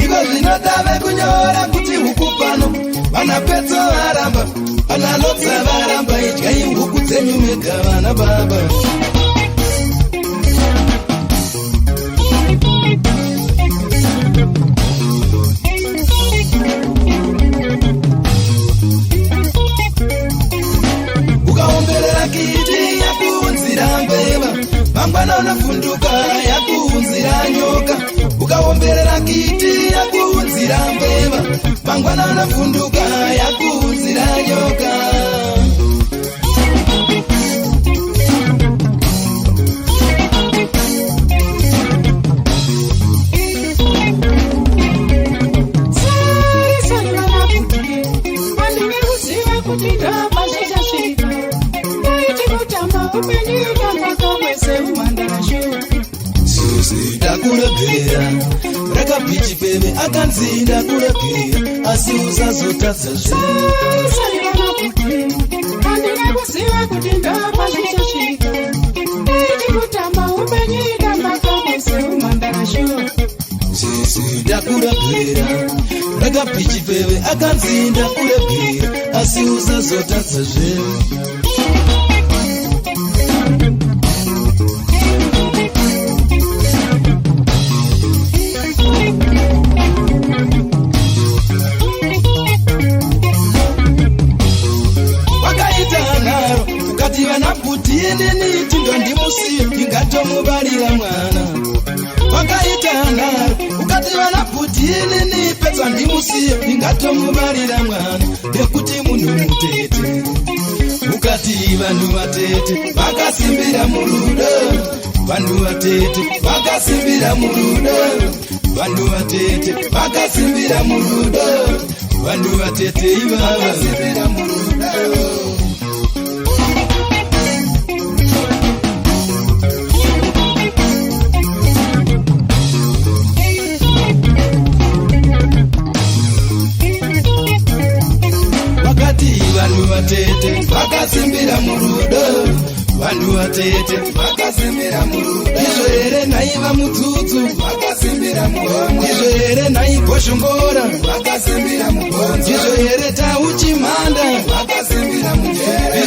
iko zvinodave kunyora kuti huku pano vana petso varamba vana lotsa varamba idyai huku dzenyu mega vana baba. Ukaomberera kiti yakuunzira mbeva mangwana unofunduka yakuunzira nyoka. Ukaomberera kiti yakuunzira mbeva mangwana unofunduka yakuunzira nyoka. Ndakuregera rakapichi peme akanzi ndakuregera asi usazotadza ndakuregera rakapichi peme akanzi ndakuregera asi usazotadza inini tindo ndimusiye ndingatomubarira mwana. Wakaita naro ukati vana kuti inini pedza ndimusiye ndingatomubarira mwana. Nekuti munhu mutete ukati vanhu vatete vakasimbira murudo. Vanhu vatete vakasimbira murudo. Vanhu vatete vakasimbira murudo. Vanhu vatete ivava vakasimbira murudo. Vanhu vatete vakasimbira murudo. Vanhu vatete vakasimbira murudo. Izvo here naiva mudzudzu vakasimbira mugonzo. Izvo here naigoshongora vakasimbira mugonzo. Izvo here tauchimhanda vakasimbira mujere.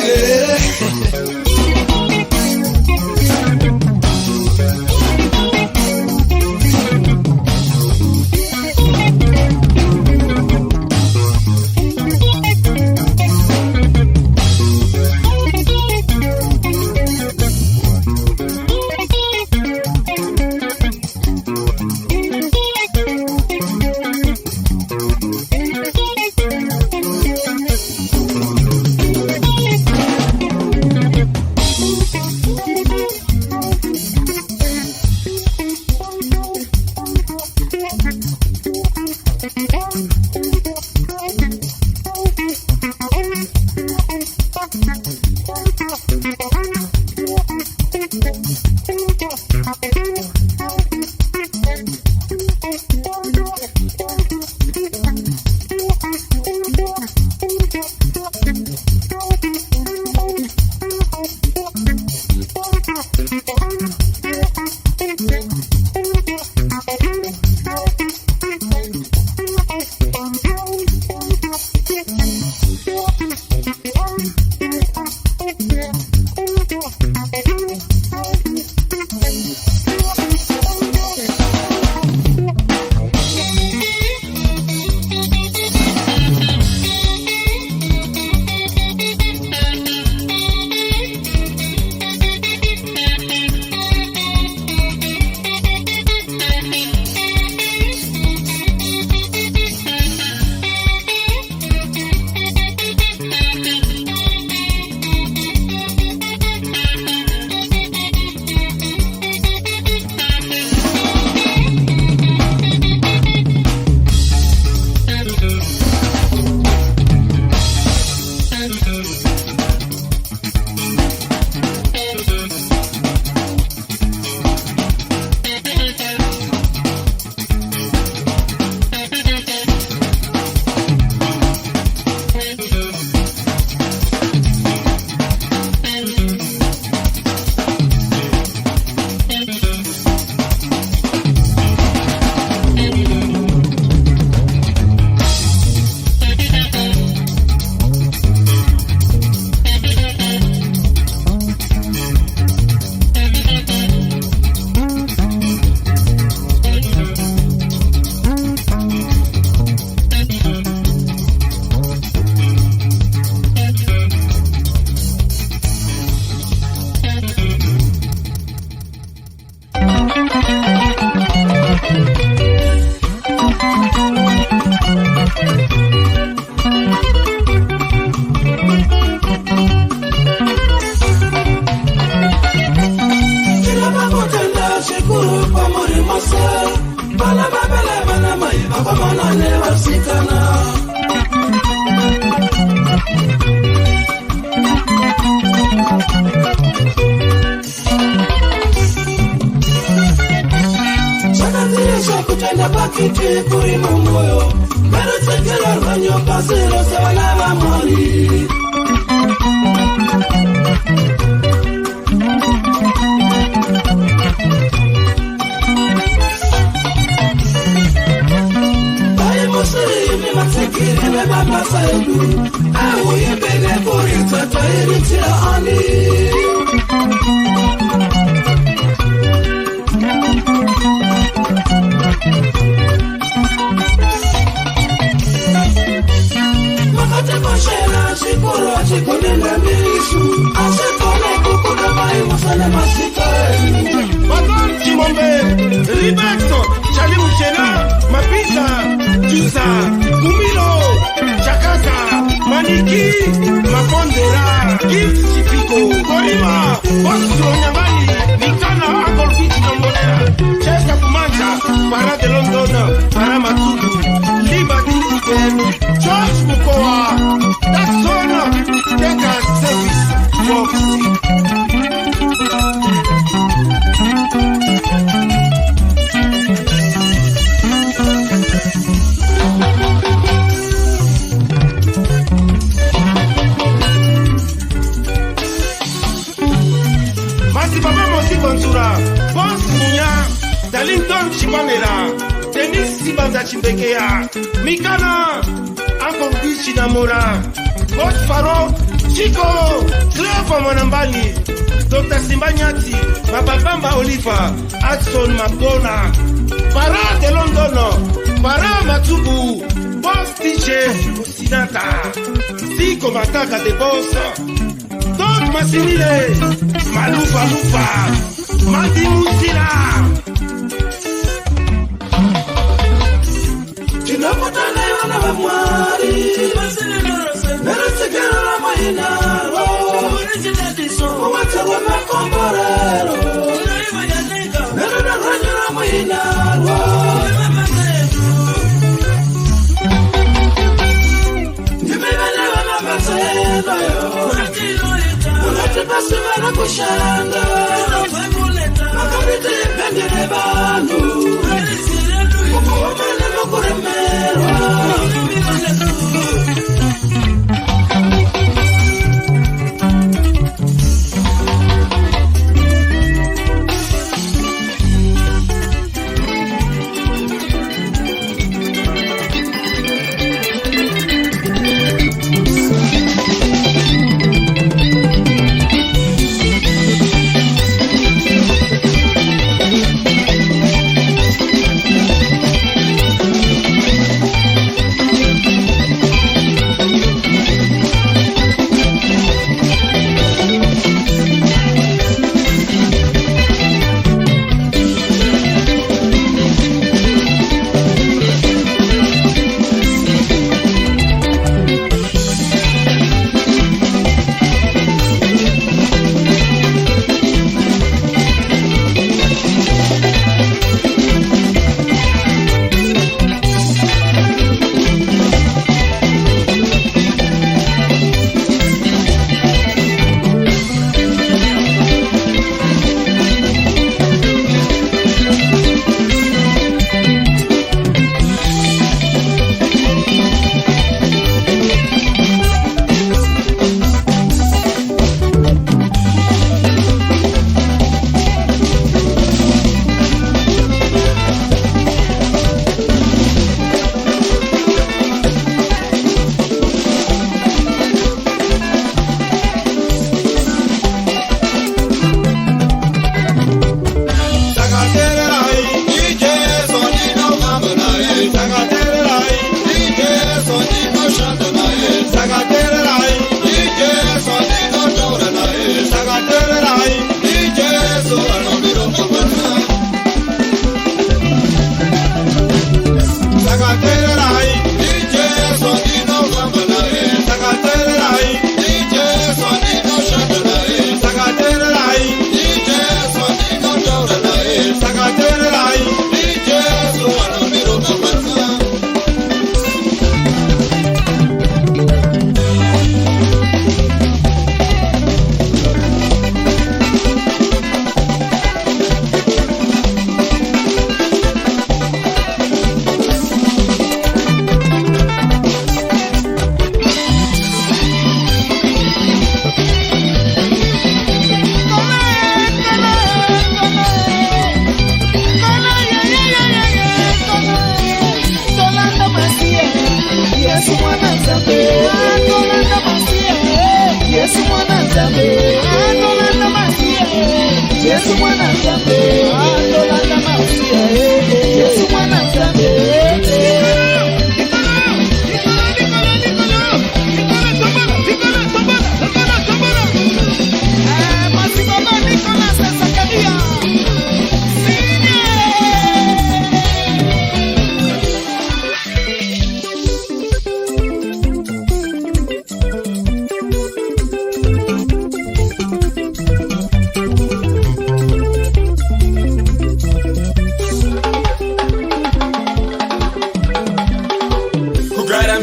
mai vakomana nevasikana. Chakatirisha kutenda pakiti kuri mumoyo, merutsekera rwanyoka zero sevana vamwari. Matsekiri bebabasa edu auye bene kuri tata iritira ani. Makate koshera shikuru achikonenda mirisu asekone kukuda mai musane masikaelu. Madame Chimombe, Ribeto, Chali Muchena, Mapisa, Jusa, Kumilo, Chakasa, Maniki, Mapondera, Gift Chipiko, Korima, Bosco Nyamani, Nikana, Uncle Beach Nomolera, Chester Kumanta, Para de London, Para Matudu, Liberty, George Mukoa, Taxona, Teka Service, Fox. Boss Munya, Dalington Chibanera, Denis Sibanza Chimbekea, Mikana, Uncle Bichi Namora, Boss Faro, Chico, Cleo Manambali, Dr. Simbanyati, Mababamba Oliva, Adson Mabona, Para de Londono, Para Matubu, Boss DJ Musinata, Zico Mataka de Boss, Don Masinile, Malufa Lufa, Mati Musila. Chinapotana yana vamwari, Meresekera la mainaro, Umatsawa makomborero, Merena ranyo la mainaro. Nimevelewa na matendo yo, Unatipasi mara kushanga, Makarite pendere banu, Kukuomene nukuremerwa.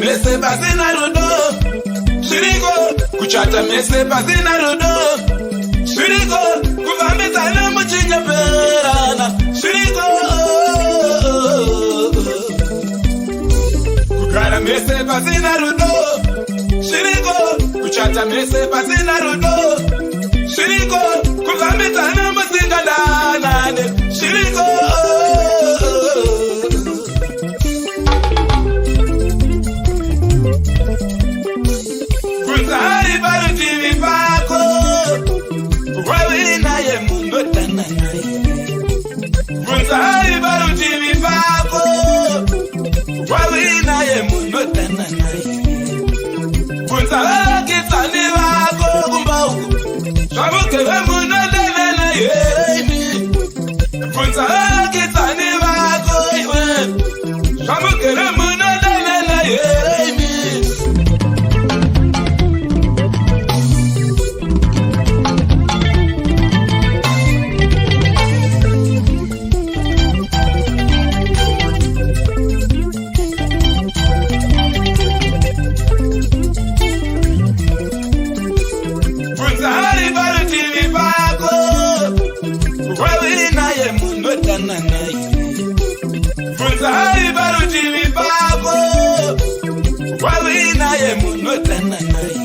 mese pasina rudo Shiriko kuchata mese pasina rudo Shiriko kuvambizana muchinja perana Shiriko kugara mese pasina rudo Shiriko kuchata mese pasina rudo Shiriko kuvambizana muchinja danane Shiriko Kunzari barutivi pako Wawi naye mundo tananaye Kunzari barutivi pako Wawi naye mundo tananaye Kunzari kitani wako kumbauku Shamukewe mundo tananaye Kunzari kitani wako Shamukewe mundo tananaye Funzari barutivi pako Wawi naye muno tananaye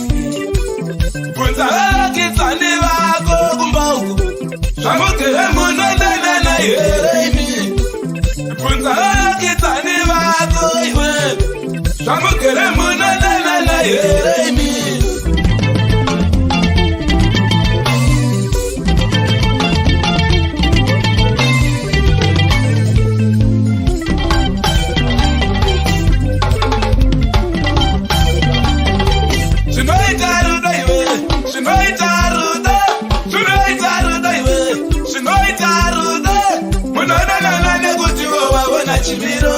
Funzari kitsani wako kumbauku Shamukewe muno tananaye Funzari kitsani wako Shamukewe muno tananaye Chimiro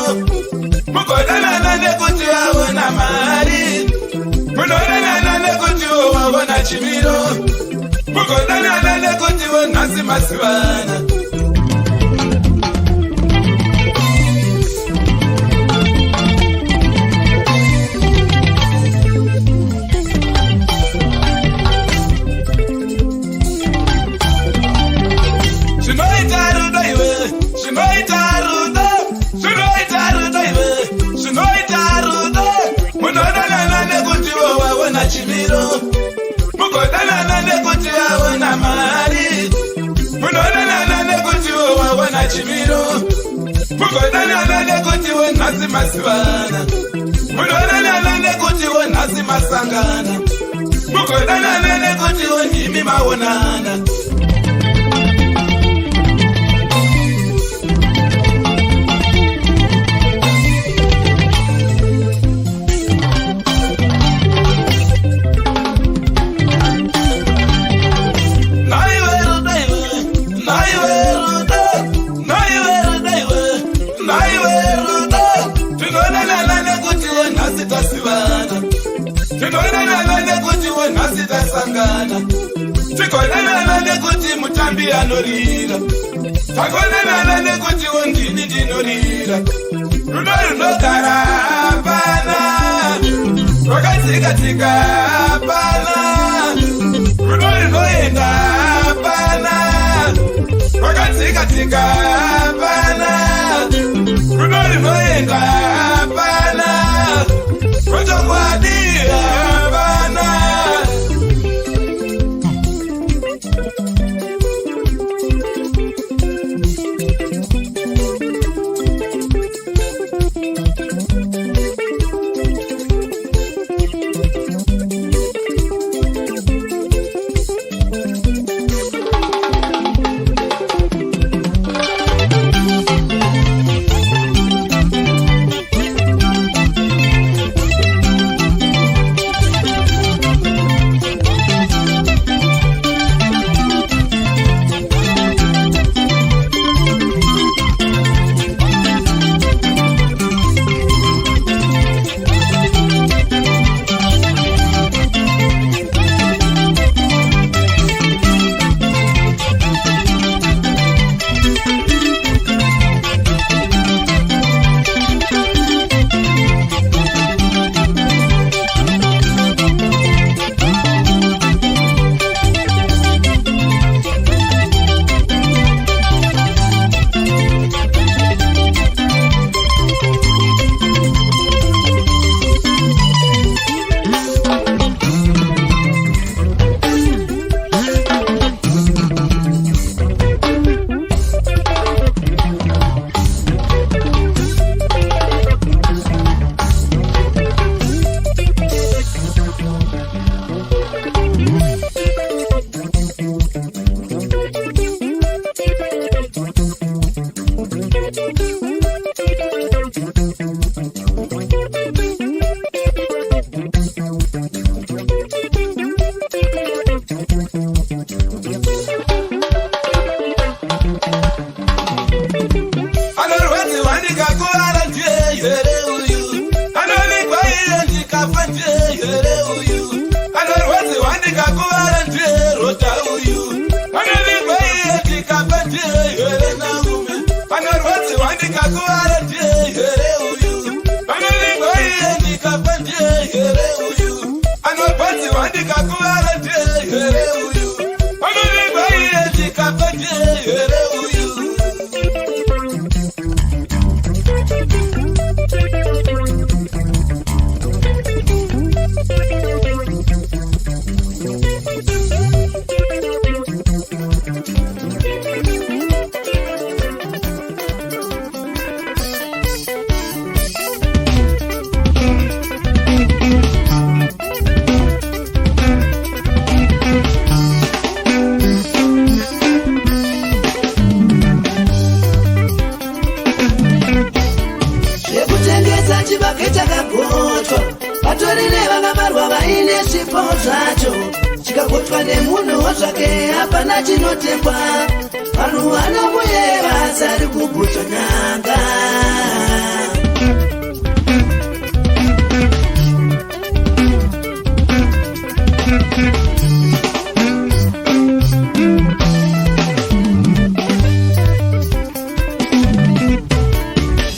mukodana nane kuti waona mari munodana nane kuti waona chimiro mukodana nane kuti wonasi masivana Shinoita rudo iwe Shinoita rudo Chimiro mukodana nane kuti waona mari munodana nane kuti waona chimiro mukodana nane kuti wonasi masivana munodana nane kuti wonasi masangana mukodana nane kuti wonimi maonana Tikonana nekuti mutambi anorira Takonana nekuti wondini ndinorira Rudo runogara apana Rwakatsika apana Rudo runoenda apana Rwakatsika apana Rudo runoenda apana Rotokwadi apana ndikafa njere uyu anorwadziwa ndikakuvara njerota uyu anovigwa iye ndikafa njere narume anorwadziwa ndikakuvara njere uyu anovigwa iye ndikafa njere uyu anorwadziwa ndikakuvara njere uyu anovigwa iye ndikafa njere uyu. Chikagotwa nemunhu wazvake hapana chinotekwa vanhu vanomuyeva sari kugutwa nyanga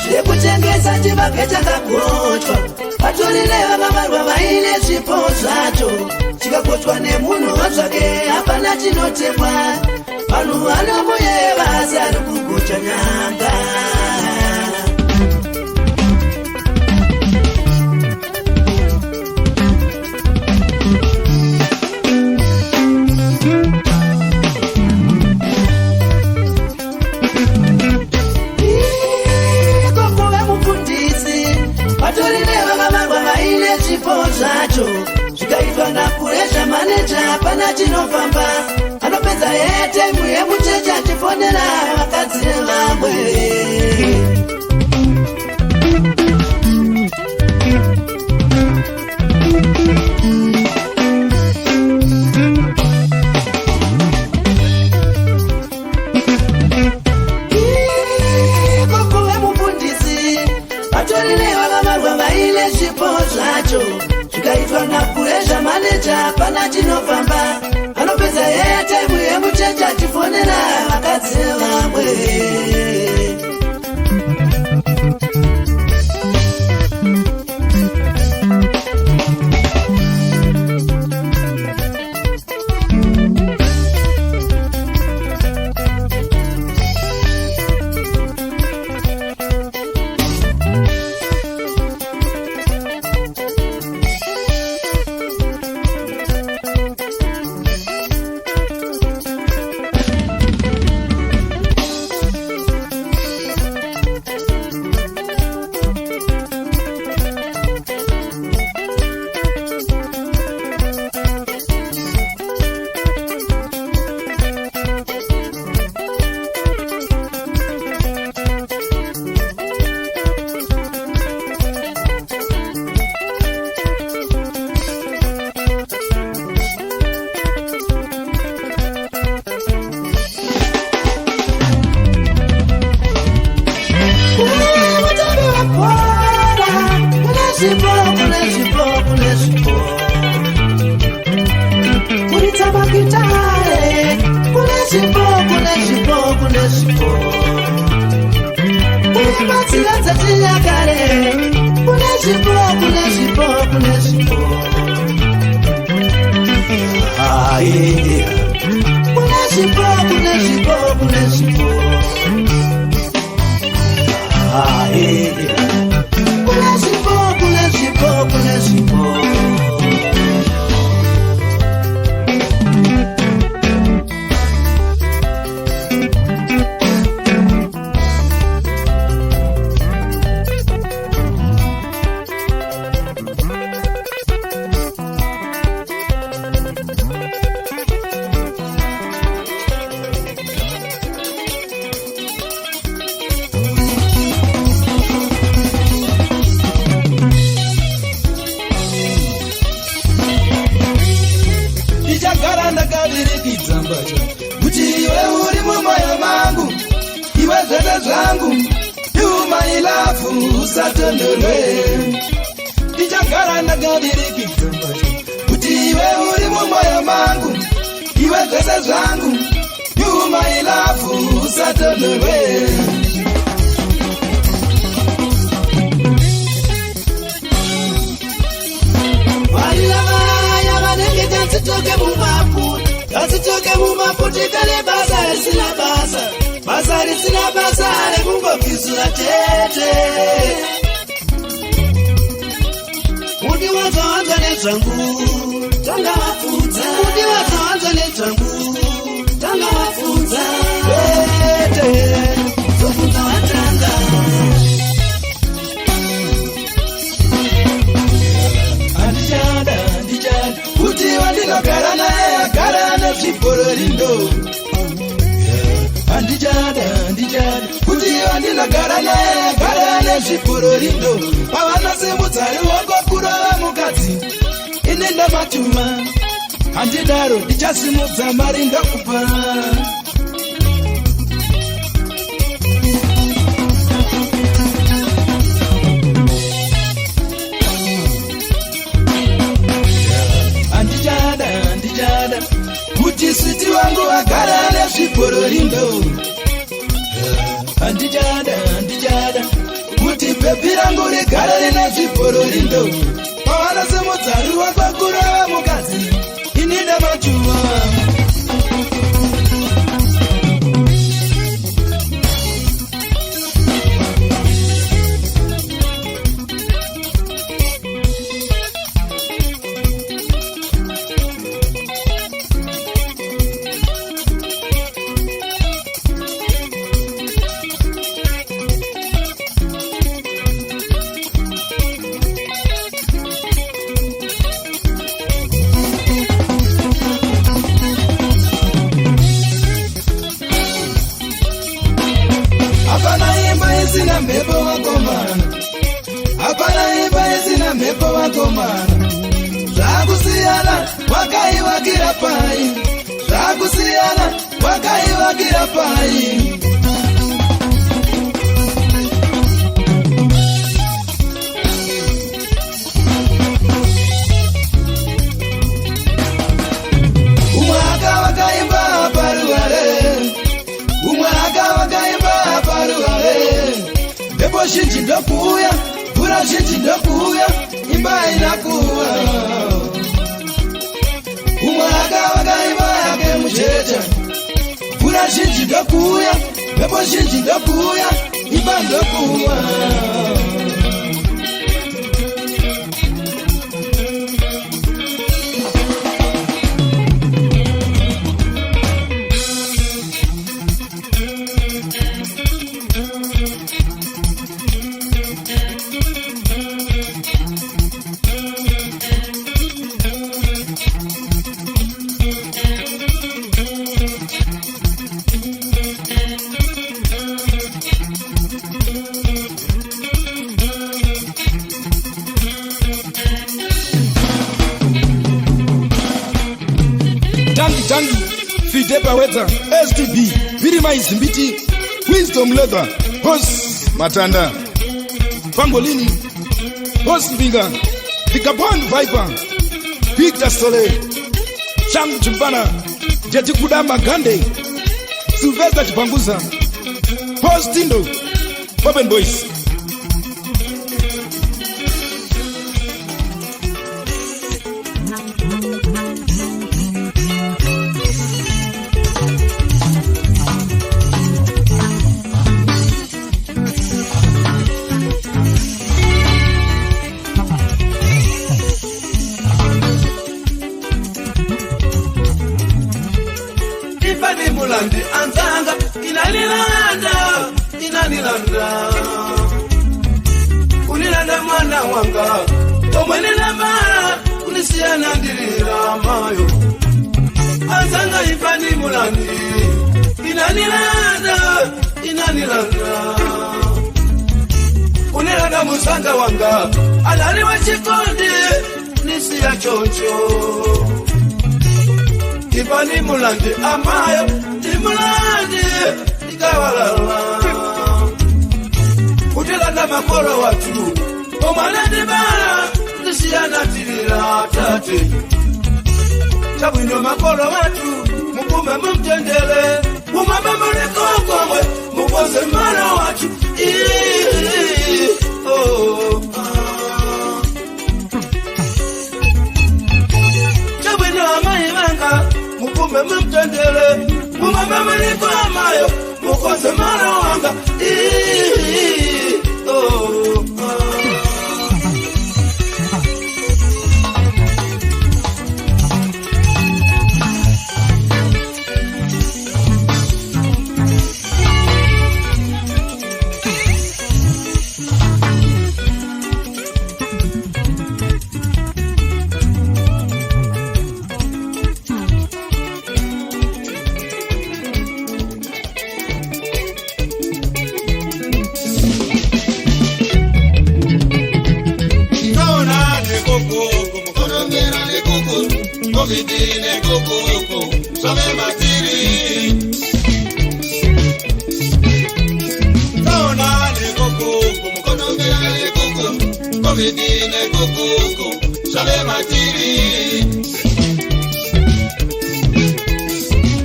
zvekutengesa chibage chakagotwa vatori nevakavarwa vaine zvipo zvacho chikagotwa nemunhu wazvake hapana chinotekwa vanhu vanomuyeva sari kugutwa nyanga zvacho zvikaitwa napuresha maneja hapana chinofamba anopedza yetemu yemucheche achifonera vakadzi vamwe kokuve mufundisi vatori nevakavarwa vaine zvipo zvacho zvikaitwa napuresha maneja hapana chinofamba anopedza yetemu yemucheche achifonera vakadzi vamwe ndichagara ndakadirikidza kuti iwe uri mumwoyo mangu, iwe zvese zvangu, you my love, usatonhorwe. Valavaya vanenge tatsitoke mumafuta kale basa risina basa risina basa rekungobvisura tete. Mudi wazawanza nezvangu tanga wafunza, mudi wazawanza nezvangu tanga wafunza, tete zofunza watanga. Andijada kuti wandinogara naye agara nezvipororindo. Andijada kuti wandinogara naye agara nezvipororindo. Pavanosimudza ruoko kurova mukadzi inenda matuma, handidaro ndichasimudza mari ndokupa. Andijada kuti switi wangu agara nezvipororindo. Andijada kuti pepi rangu rigara rine zvipororindo. Pavanosimudza ruoko kurova mukadzi inenda machuva. Hapana imba isina mhepo wakomana. Zvakusiyana wakaiwakira pai, zvakusiyana wakaiwakira pai. Umwe akawakaimba paruware, umwe akawakaimba paruware. Mhepo zhinji ndokuuya, mvura zhinji ndokuuya, imba inakuwa. Umwe akawaka imba yake muchecha, mvura zhinji ndokuuya, mhepo zhinji ndokuuya, imba ndokuwa. Tangi, Fidepa Weta, STB, Virima Isimbiti, Wisdom Leather, Hos Matanda, Pangolini, Hos Binga, Vikapon Viper, Victor Sole, Chang Chumbana, Jetikuda Magande, Sylvester Chipanguza, Hos Tindo, Boben Boys. Anzanga inanilanda kunilanda mwana wanga omwenena mara kunisiana ndirira mayo. Anzanga ifani mulandi inanilanda kunilanda musanga wanga alali wachikondi nisiya chocho. Ifani mulandi amayo imulandi ikawalala kutilanda makolo watu omwana ndibala tate chabwino makolo watu mukumbe mumtendele umame mulikokomwe mukoze mwana watu chabwino amayi banga mukumbe mumtendele umame mulikomayo mukoze mwana wanga Vidine kuku, sabe matiri. Kaona ni kuku, mkono mbele ni kuku. Vidine kuku, sabe matiri.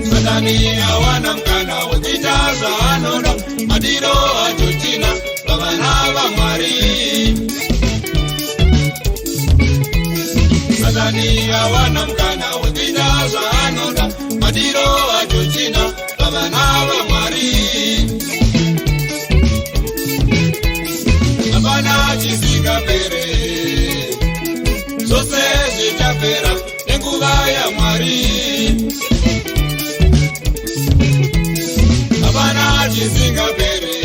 Sadani hawana mkana, wajitaza anoda. Madiro ajutina, babana bangwari. Sadani hawana mkana wajinaza anoda madiro ajochina babana bamwari abana chisinga pere sose zitapera nenguva ya mwari abana chisinga pere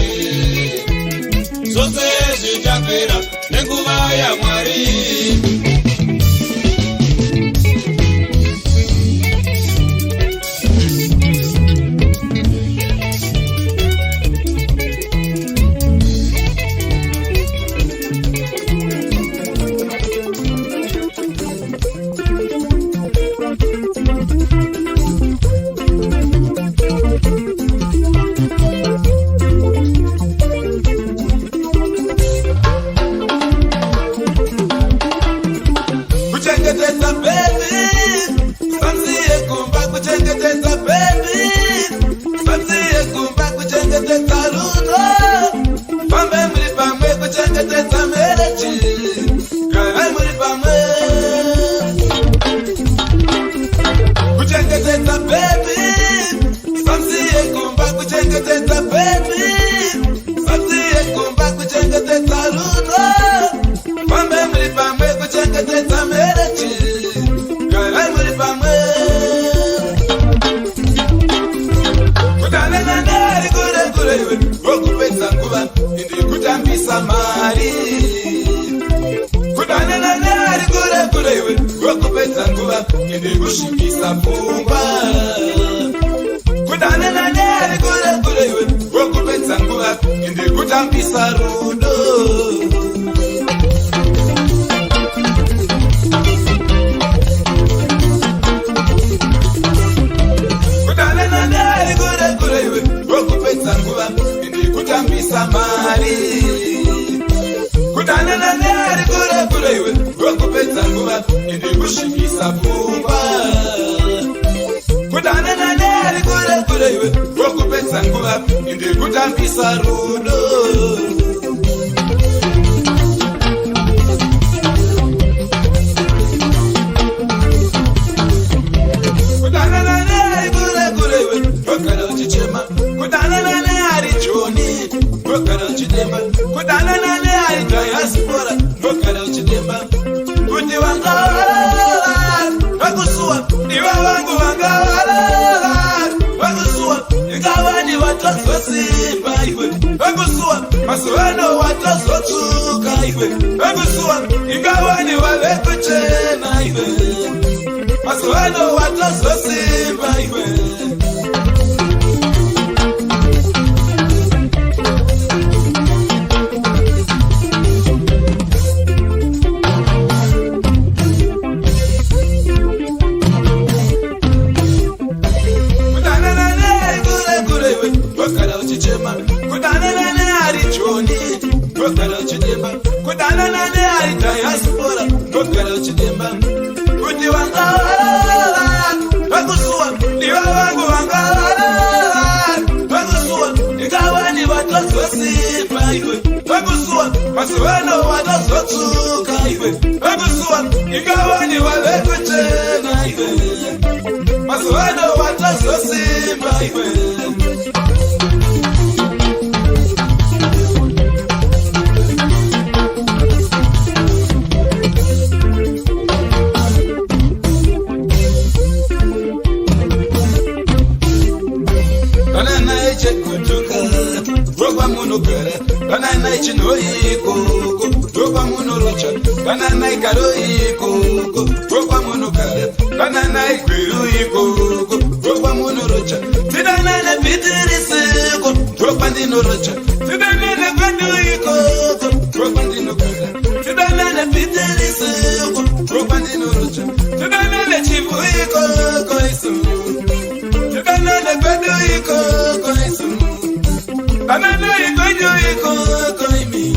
sose zitapera nenguva ya mwari Kudana na ne ari diaspora, kokara chidemba. ndi wanga wakusuwa ndiwe wangu wanga wakusuwa ikawa ni watozosipa iwe wakusuwa masuwano watozotsuka iwe wakusuwa ikawa ni walekuchena iwe masuwano watozosipa iwe Banana chinoiko, roba monorocha. Banana ikaroiko, roba monokare. Banana ikwiruiko, roba monorocha. Tidana pitirisiko, roba ndinorocha. Tidana kanduiko, roba ndinokare. Tidana pitirisiko, roba ndinorocha. Tidana chivuiko, koisu. Tidana kanduiko, koisu. Banana iko koimi.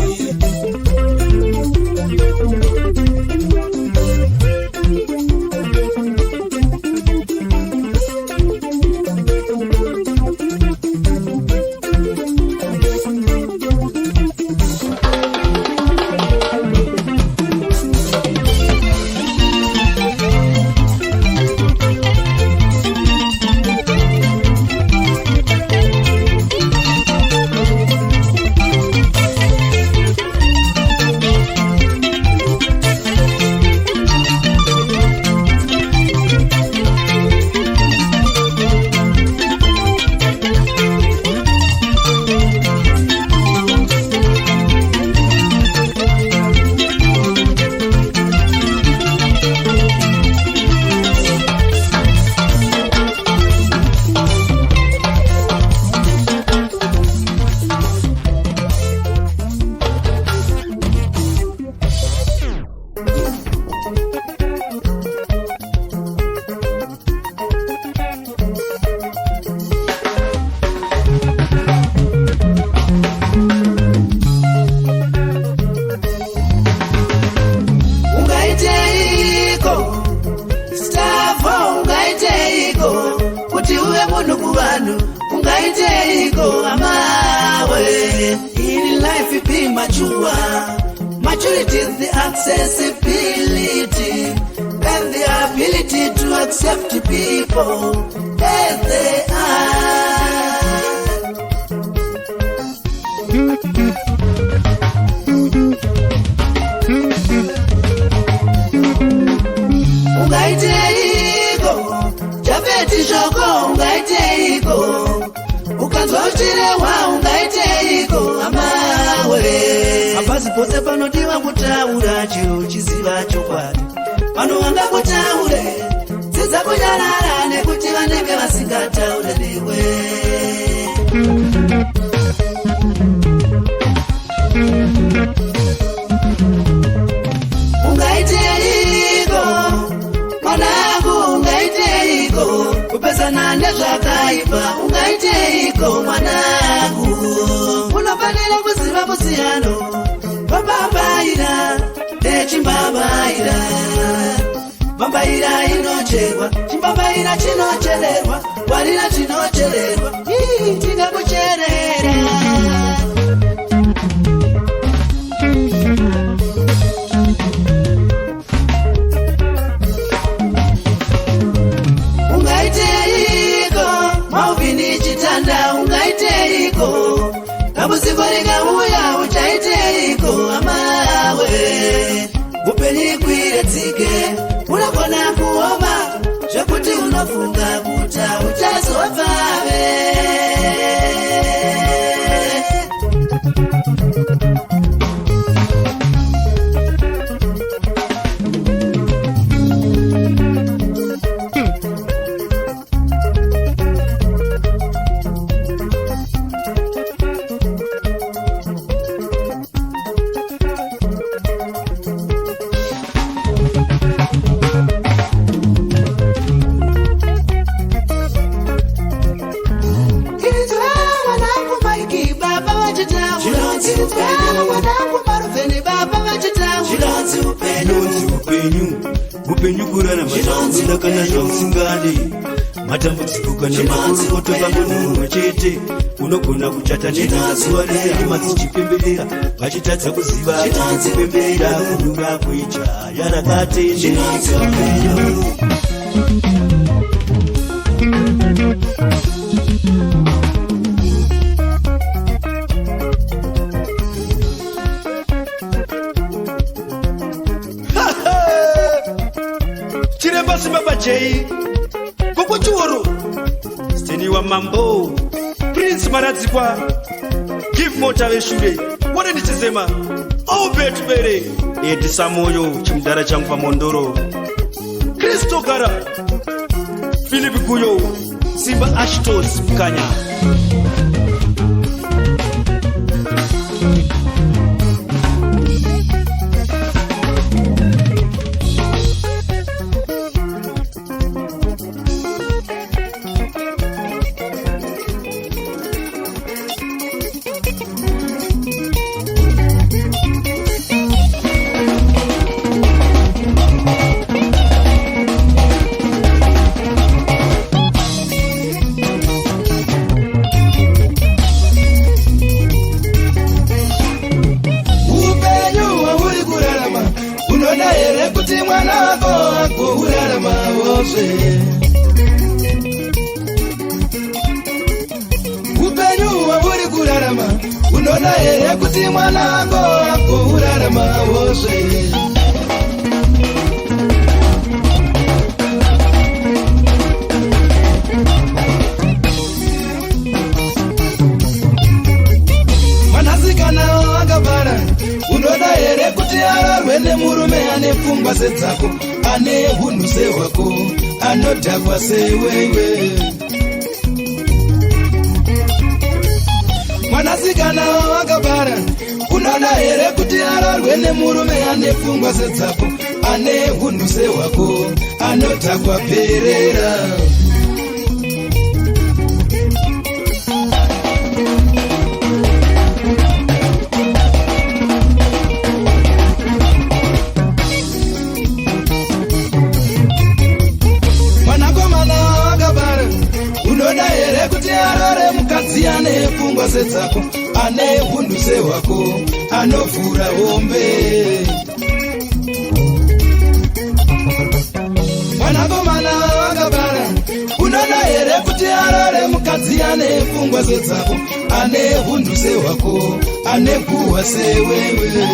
Maturity is the accessibility and the ability to accept people as they are. Ungaite iko, Javeti shoko ungaite iko, ukanzochirewa ungaite iko amawe. Apazi pose panodiwa kutaura chiro chiziva chokwadi. Pano wanga kutaure, ziza kunyarara nekuti vanenge vasingataure newe. Ungaite iko, mwanangu ungaite iko, kupesana nezvakaipa ungaite iko mwanangu. Unofanira kuziva musiyano pambambaira nechimbabaira. Bambaira inocherwa, chimbambaira chinochererwa, warira chinochererwa, tikakucherera. Ungaite iko, mauvini chitanda ungaite iko, dambudziko rikauya uchaite iko amawe. Upenyu kwire tsike, unogona kuoma zvekuti unofunga kuta uchazofave. upenyu kurarama zvaunonda kana zvausingadi matambudziko kana makurokoto pamunhu mumwe chete unogona kuchata nezuva rehama dzichipemberera vachitadza kuziva kupemberera kunura kwijaya rakatendereka. Chiremba Simbaba J Kukuchuru Steni wa Mambo Prince Maradzikwa Give Mota Veshure Wone ndichizema Obetu Bere Edi Samoyo Chimdara changu pa Mondoro Kristo Gara Philip Kuyo Simba Ashtos Mkanya. Upenyu waburi kurarama unona here kuti mwana ako urarama wose. Mwanasikana wakabara unona here kuti ararwe nemurume ane pfungwa sedzako ane hunhu sehwako anodhakwa sewewe. Mwanasikana wakabara unoda here kuti ararwe nemurume ane pfungwa sedzako ane hunhu sehwako anodhakwa perera. Unoda here kuti arare mukadzi ane pfungwa sedzako ane hunhu sehwako anovhura hombe. Mwanakomana wakabara unoda here kuti arare mukadzi ane pfungwa sedzako ane hunhu sehwako ane guhwa sewewe.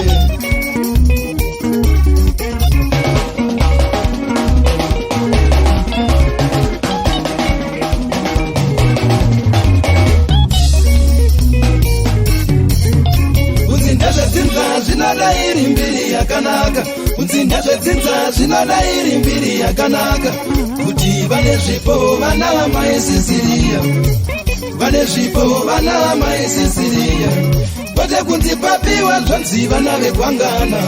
Zvinoda iri mbiri yakanaka unzinda zvedzinza zvinoda iri mbiri yakanaka kuti vane zvipo vana vamaisisiriya vane zvipo vana vamaisisiriya kwete kunzi papiwa zvonzi vana vegwangana.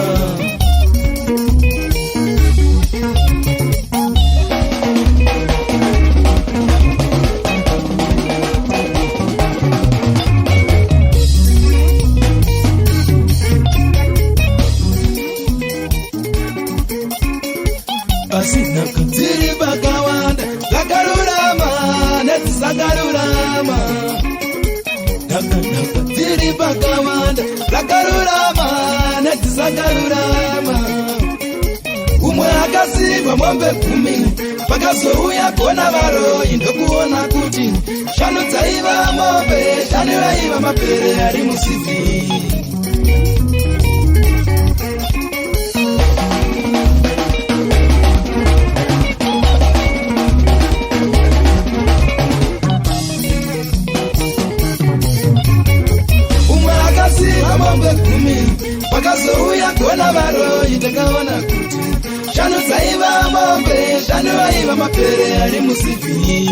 Dziri bakawanda zakarurama nedzisakarurama dziri bakawanda zakarurama nedzisakarurama. Umwe akasikwa mombe 10 pakazouya kuona varoyi ndokuona kuti shanu dzaiva mombe shanu vaiva mapere ari musivi. Pakazouya kuona varoyi ndakaona kuti shanu dzaiva mombe shanu vaiva mapere ari musivi.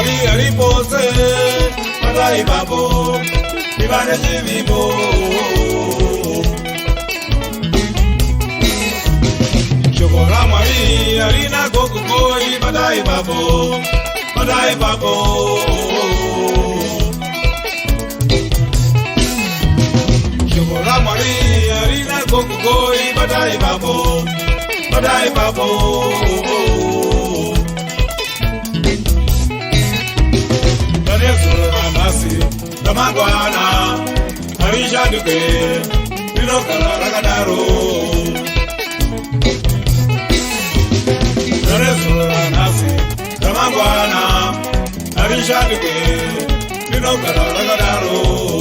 Mari alipose Madai babo Ibane jivibo Shokora Mari alina goku koi Madai babo Madai babo Shokora Mari alina goku koi Madai babo Madai babo Namangwana, Arisha Duke, Pinokala Ragadaro. Naresura Nasi, Namangwana, Arisha Duke, Pinokala Ragadaro.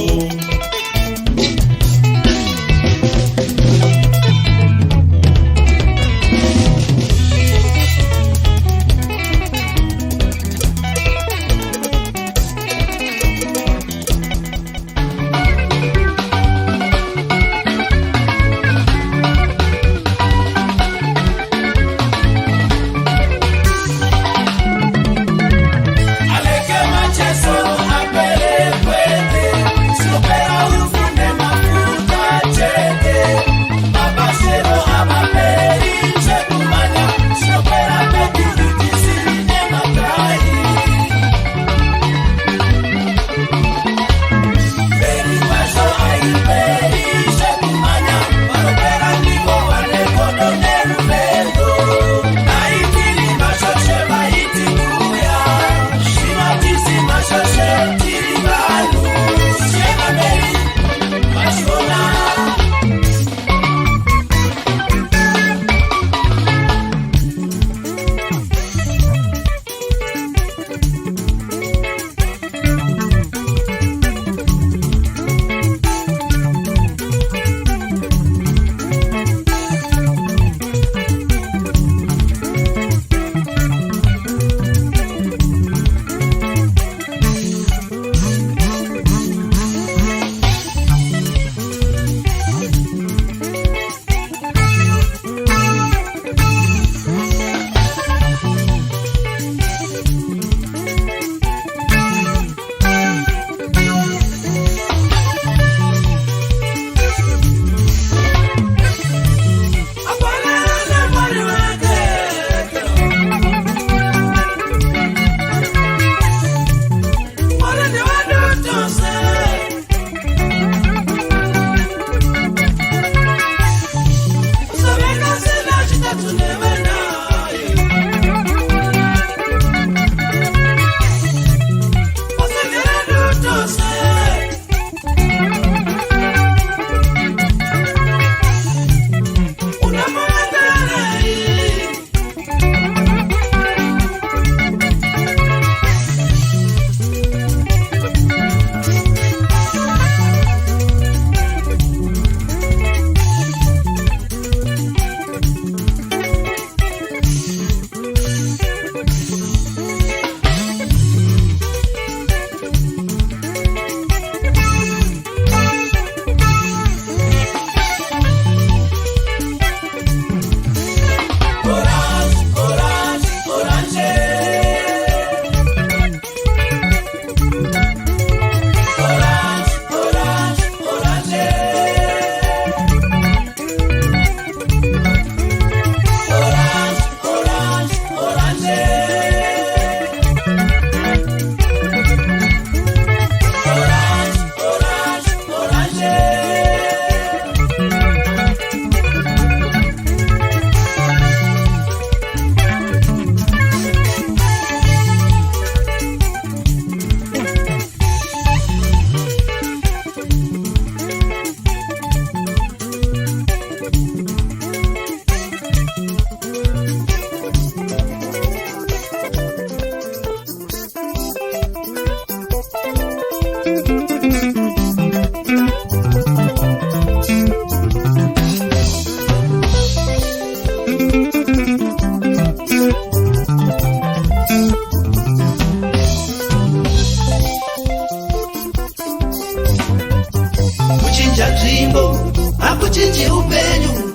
kuchinji upenyu,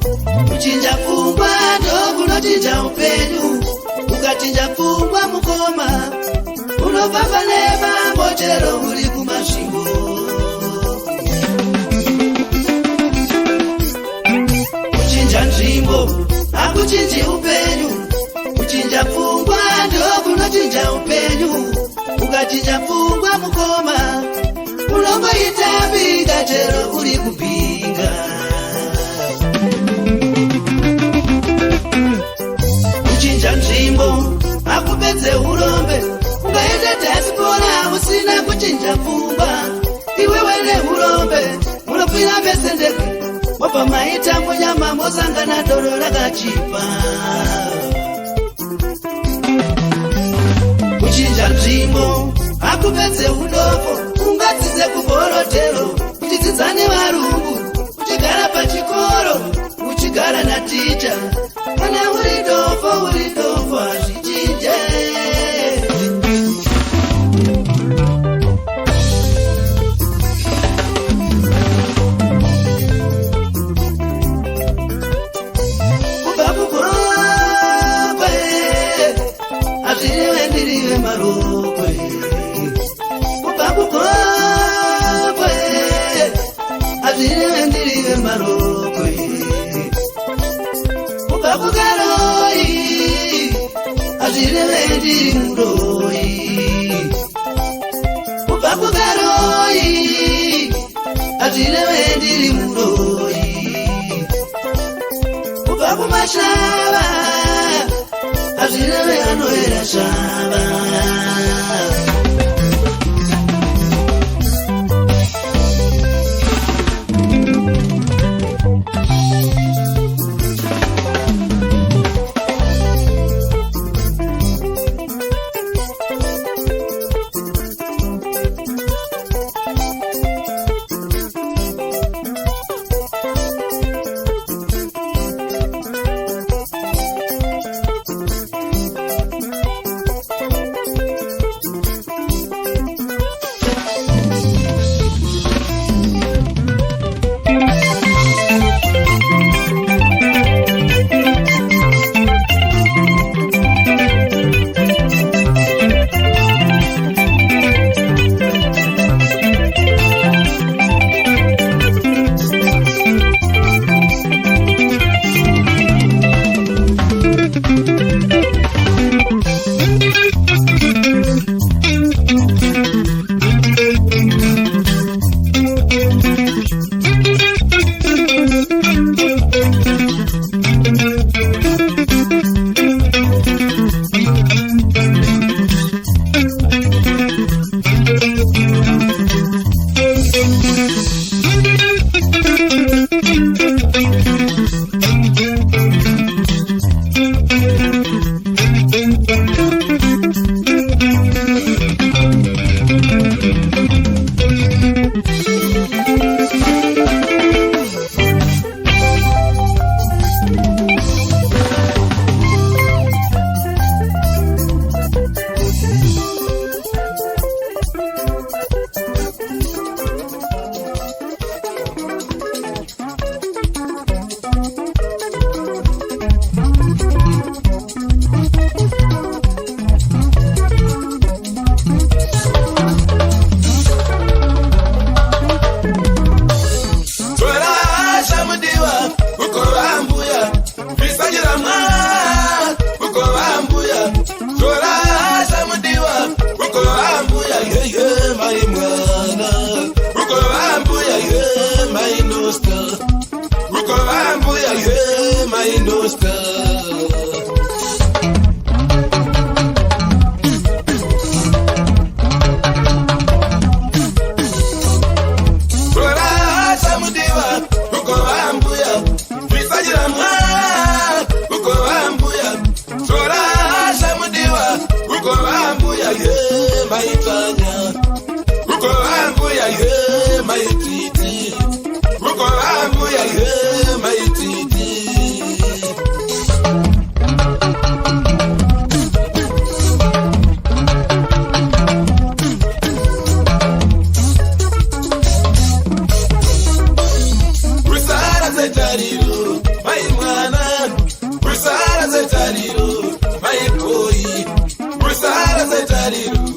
kuchinja fungwa ndo kunochinja upenyu, ukachinja fungwa mukoma unofamba nemango chero uri kumasvingo. Kuchinja nzvimbo hakuchinji upenyu, kuchinja pfungwa ndokunochinja upenyu. Ukachinja pfungwa mukoma unongoita binga chero uri kupinga. Kuchinja nzvimbo hakupedze urombe, ungaenda dhasikora usina kuchinja pfungwa. Iwe wene urombe munopfira pesendeke, mobva maita munyama mosangana doro rakachipa. Kuchinja nzvimbo hakupedze udofo, ungadzidze kuborotero uchidzidza nevarungu, uchigara pachikoro uchigara naticha. Kana uri dofo hazvichinje. Kubva kukorokwe hazvirive ndirive marokwe. Kubva kukorokwe hazvirive ndirive marokwe. Kubva kukaroi hazvireve ndiri muroi. Kubva kukaroi hazvireve ndiri muroi. Kubva kumashava hazvireve anoera shava.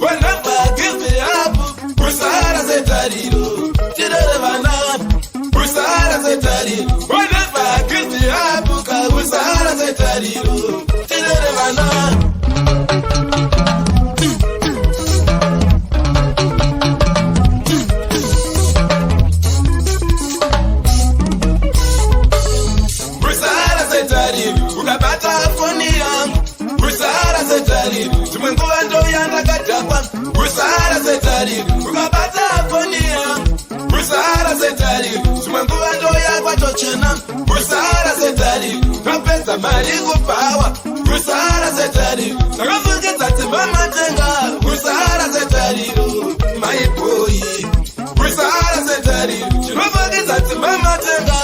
When setari Zimwe nguva ndoyanda kadhakwa Rusara setari Ukabata fonia Rusara setari Zimwe nguva ndoyakwa tochena Rusara setari Kapeza mari kupawa Rusara setari Sakafukidza timba matenga Rusara setari My boy Rusara setari Sakafukidza timba matenga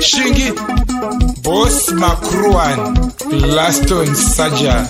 Shingi Boss Macruan Laston Saja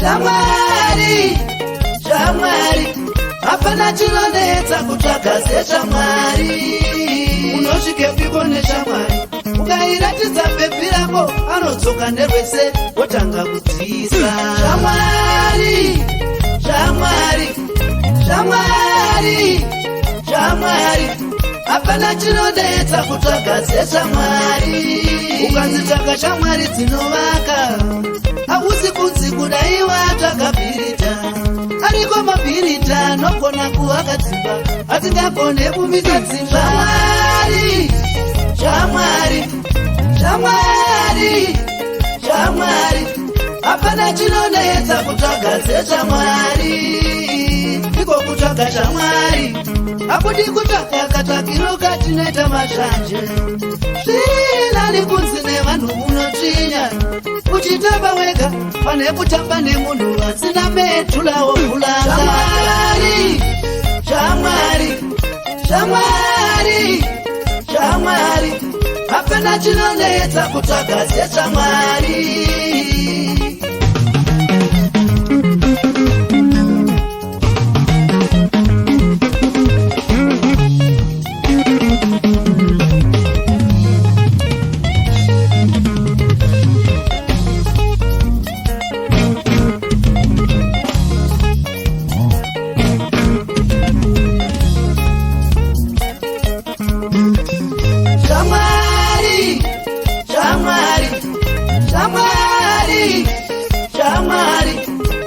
Shamwari, shamwari, hapana chinonetsa kutsvaga seshamwari. Unosvike piko neshamwari, ukairatidza bebi rako anodzoka nerwese wotanga kudziisa. Shamwari, shamwari, shamwari, shamwari, hapana chinonetsa kutsvaga seshamwari. Ukanzitsvaga shamwari dzinovaka, hausi kunzi kudai watsvaga bhirita. Ariko mabhirita anogona kuvaka dzimba asingagone kumisa dzimba. Shamwari, shamwari, shamwari, hapana chinonetsa kutsvaga seshamwari. Ndiko kutsvaga shamwari, hakudi kutsvaga katsvagiro katinoita mazhanje. Zviri nani kunzi nevanhu munotsvinya, uchitamba wega pane kutamba nemunhu asina medhulawo pulanga. Shamwari, shamwari, shamwari, shamwari, hapana chinonetsa kutsvaga seshamwari.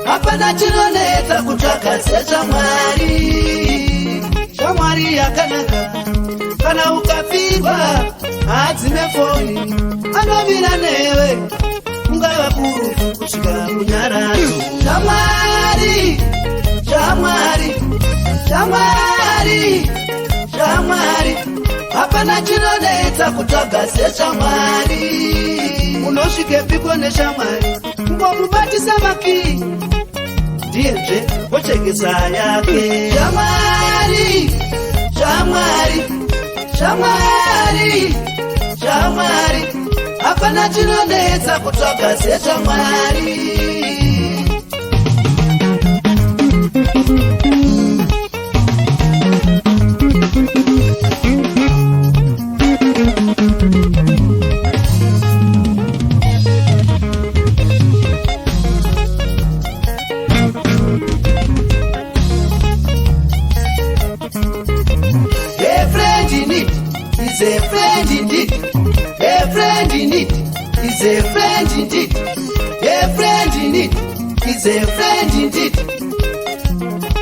Hapana chinonetsa kutsvaga seshamwari. Shamwari yakanaka, kana ukapfirwa hadzime foni, anovira newe ungava kurufu kusvika kunyaradzo. Shamwari, shamwari, shamwari, shamwari, hapana chinonetsa kutsvaga seshamwari. Unosvike piko neshamwari, ngomubatisa makii ndiye wochengesa yake. Shamwari, shamwari, shamwari, shamwari, hapana chinonetsa kutsvaga seshamwari. Is a friend indeed. A friend indeed. Is a friend indeed. A friend indeed. Is a friend indeed.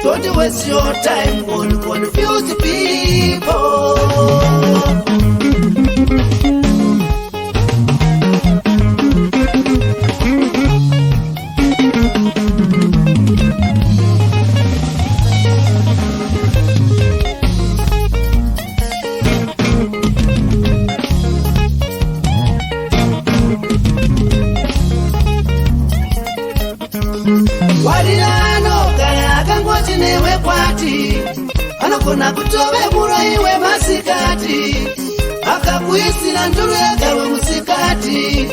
Don't waste your time on confused people. Warirano kana akangoti newe kwati, anogona kutove muroyi wemasikati, akakuisira nduru yagawe musikati,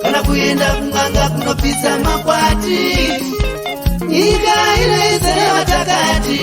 kana kuenda kunganga kunopisa makwati, nyika inoizere vatakati.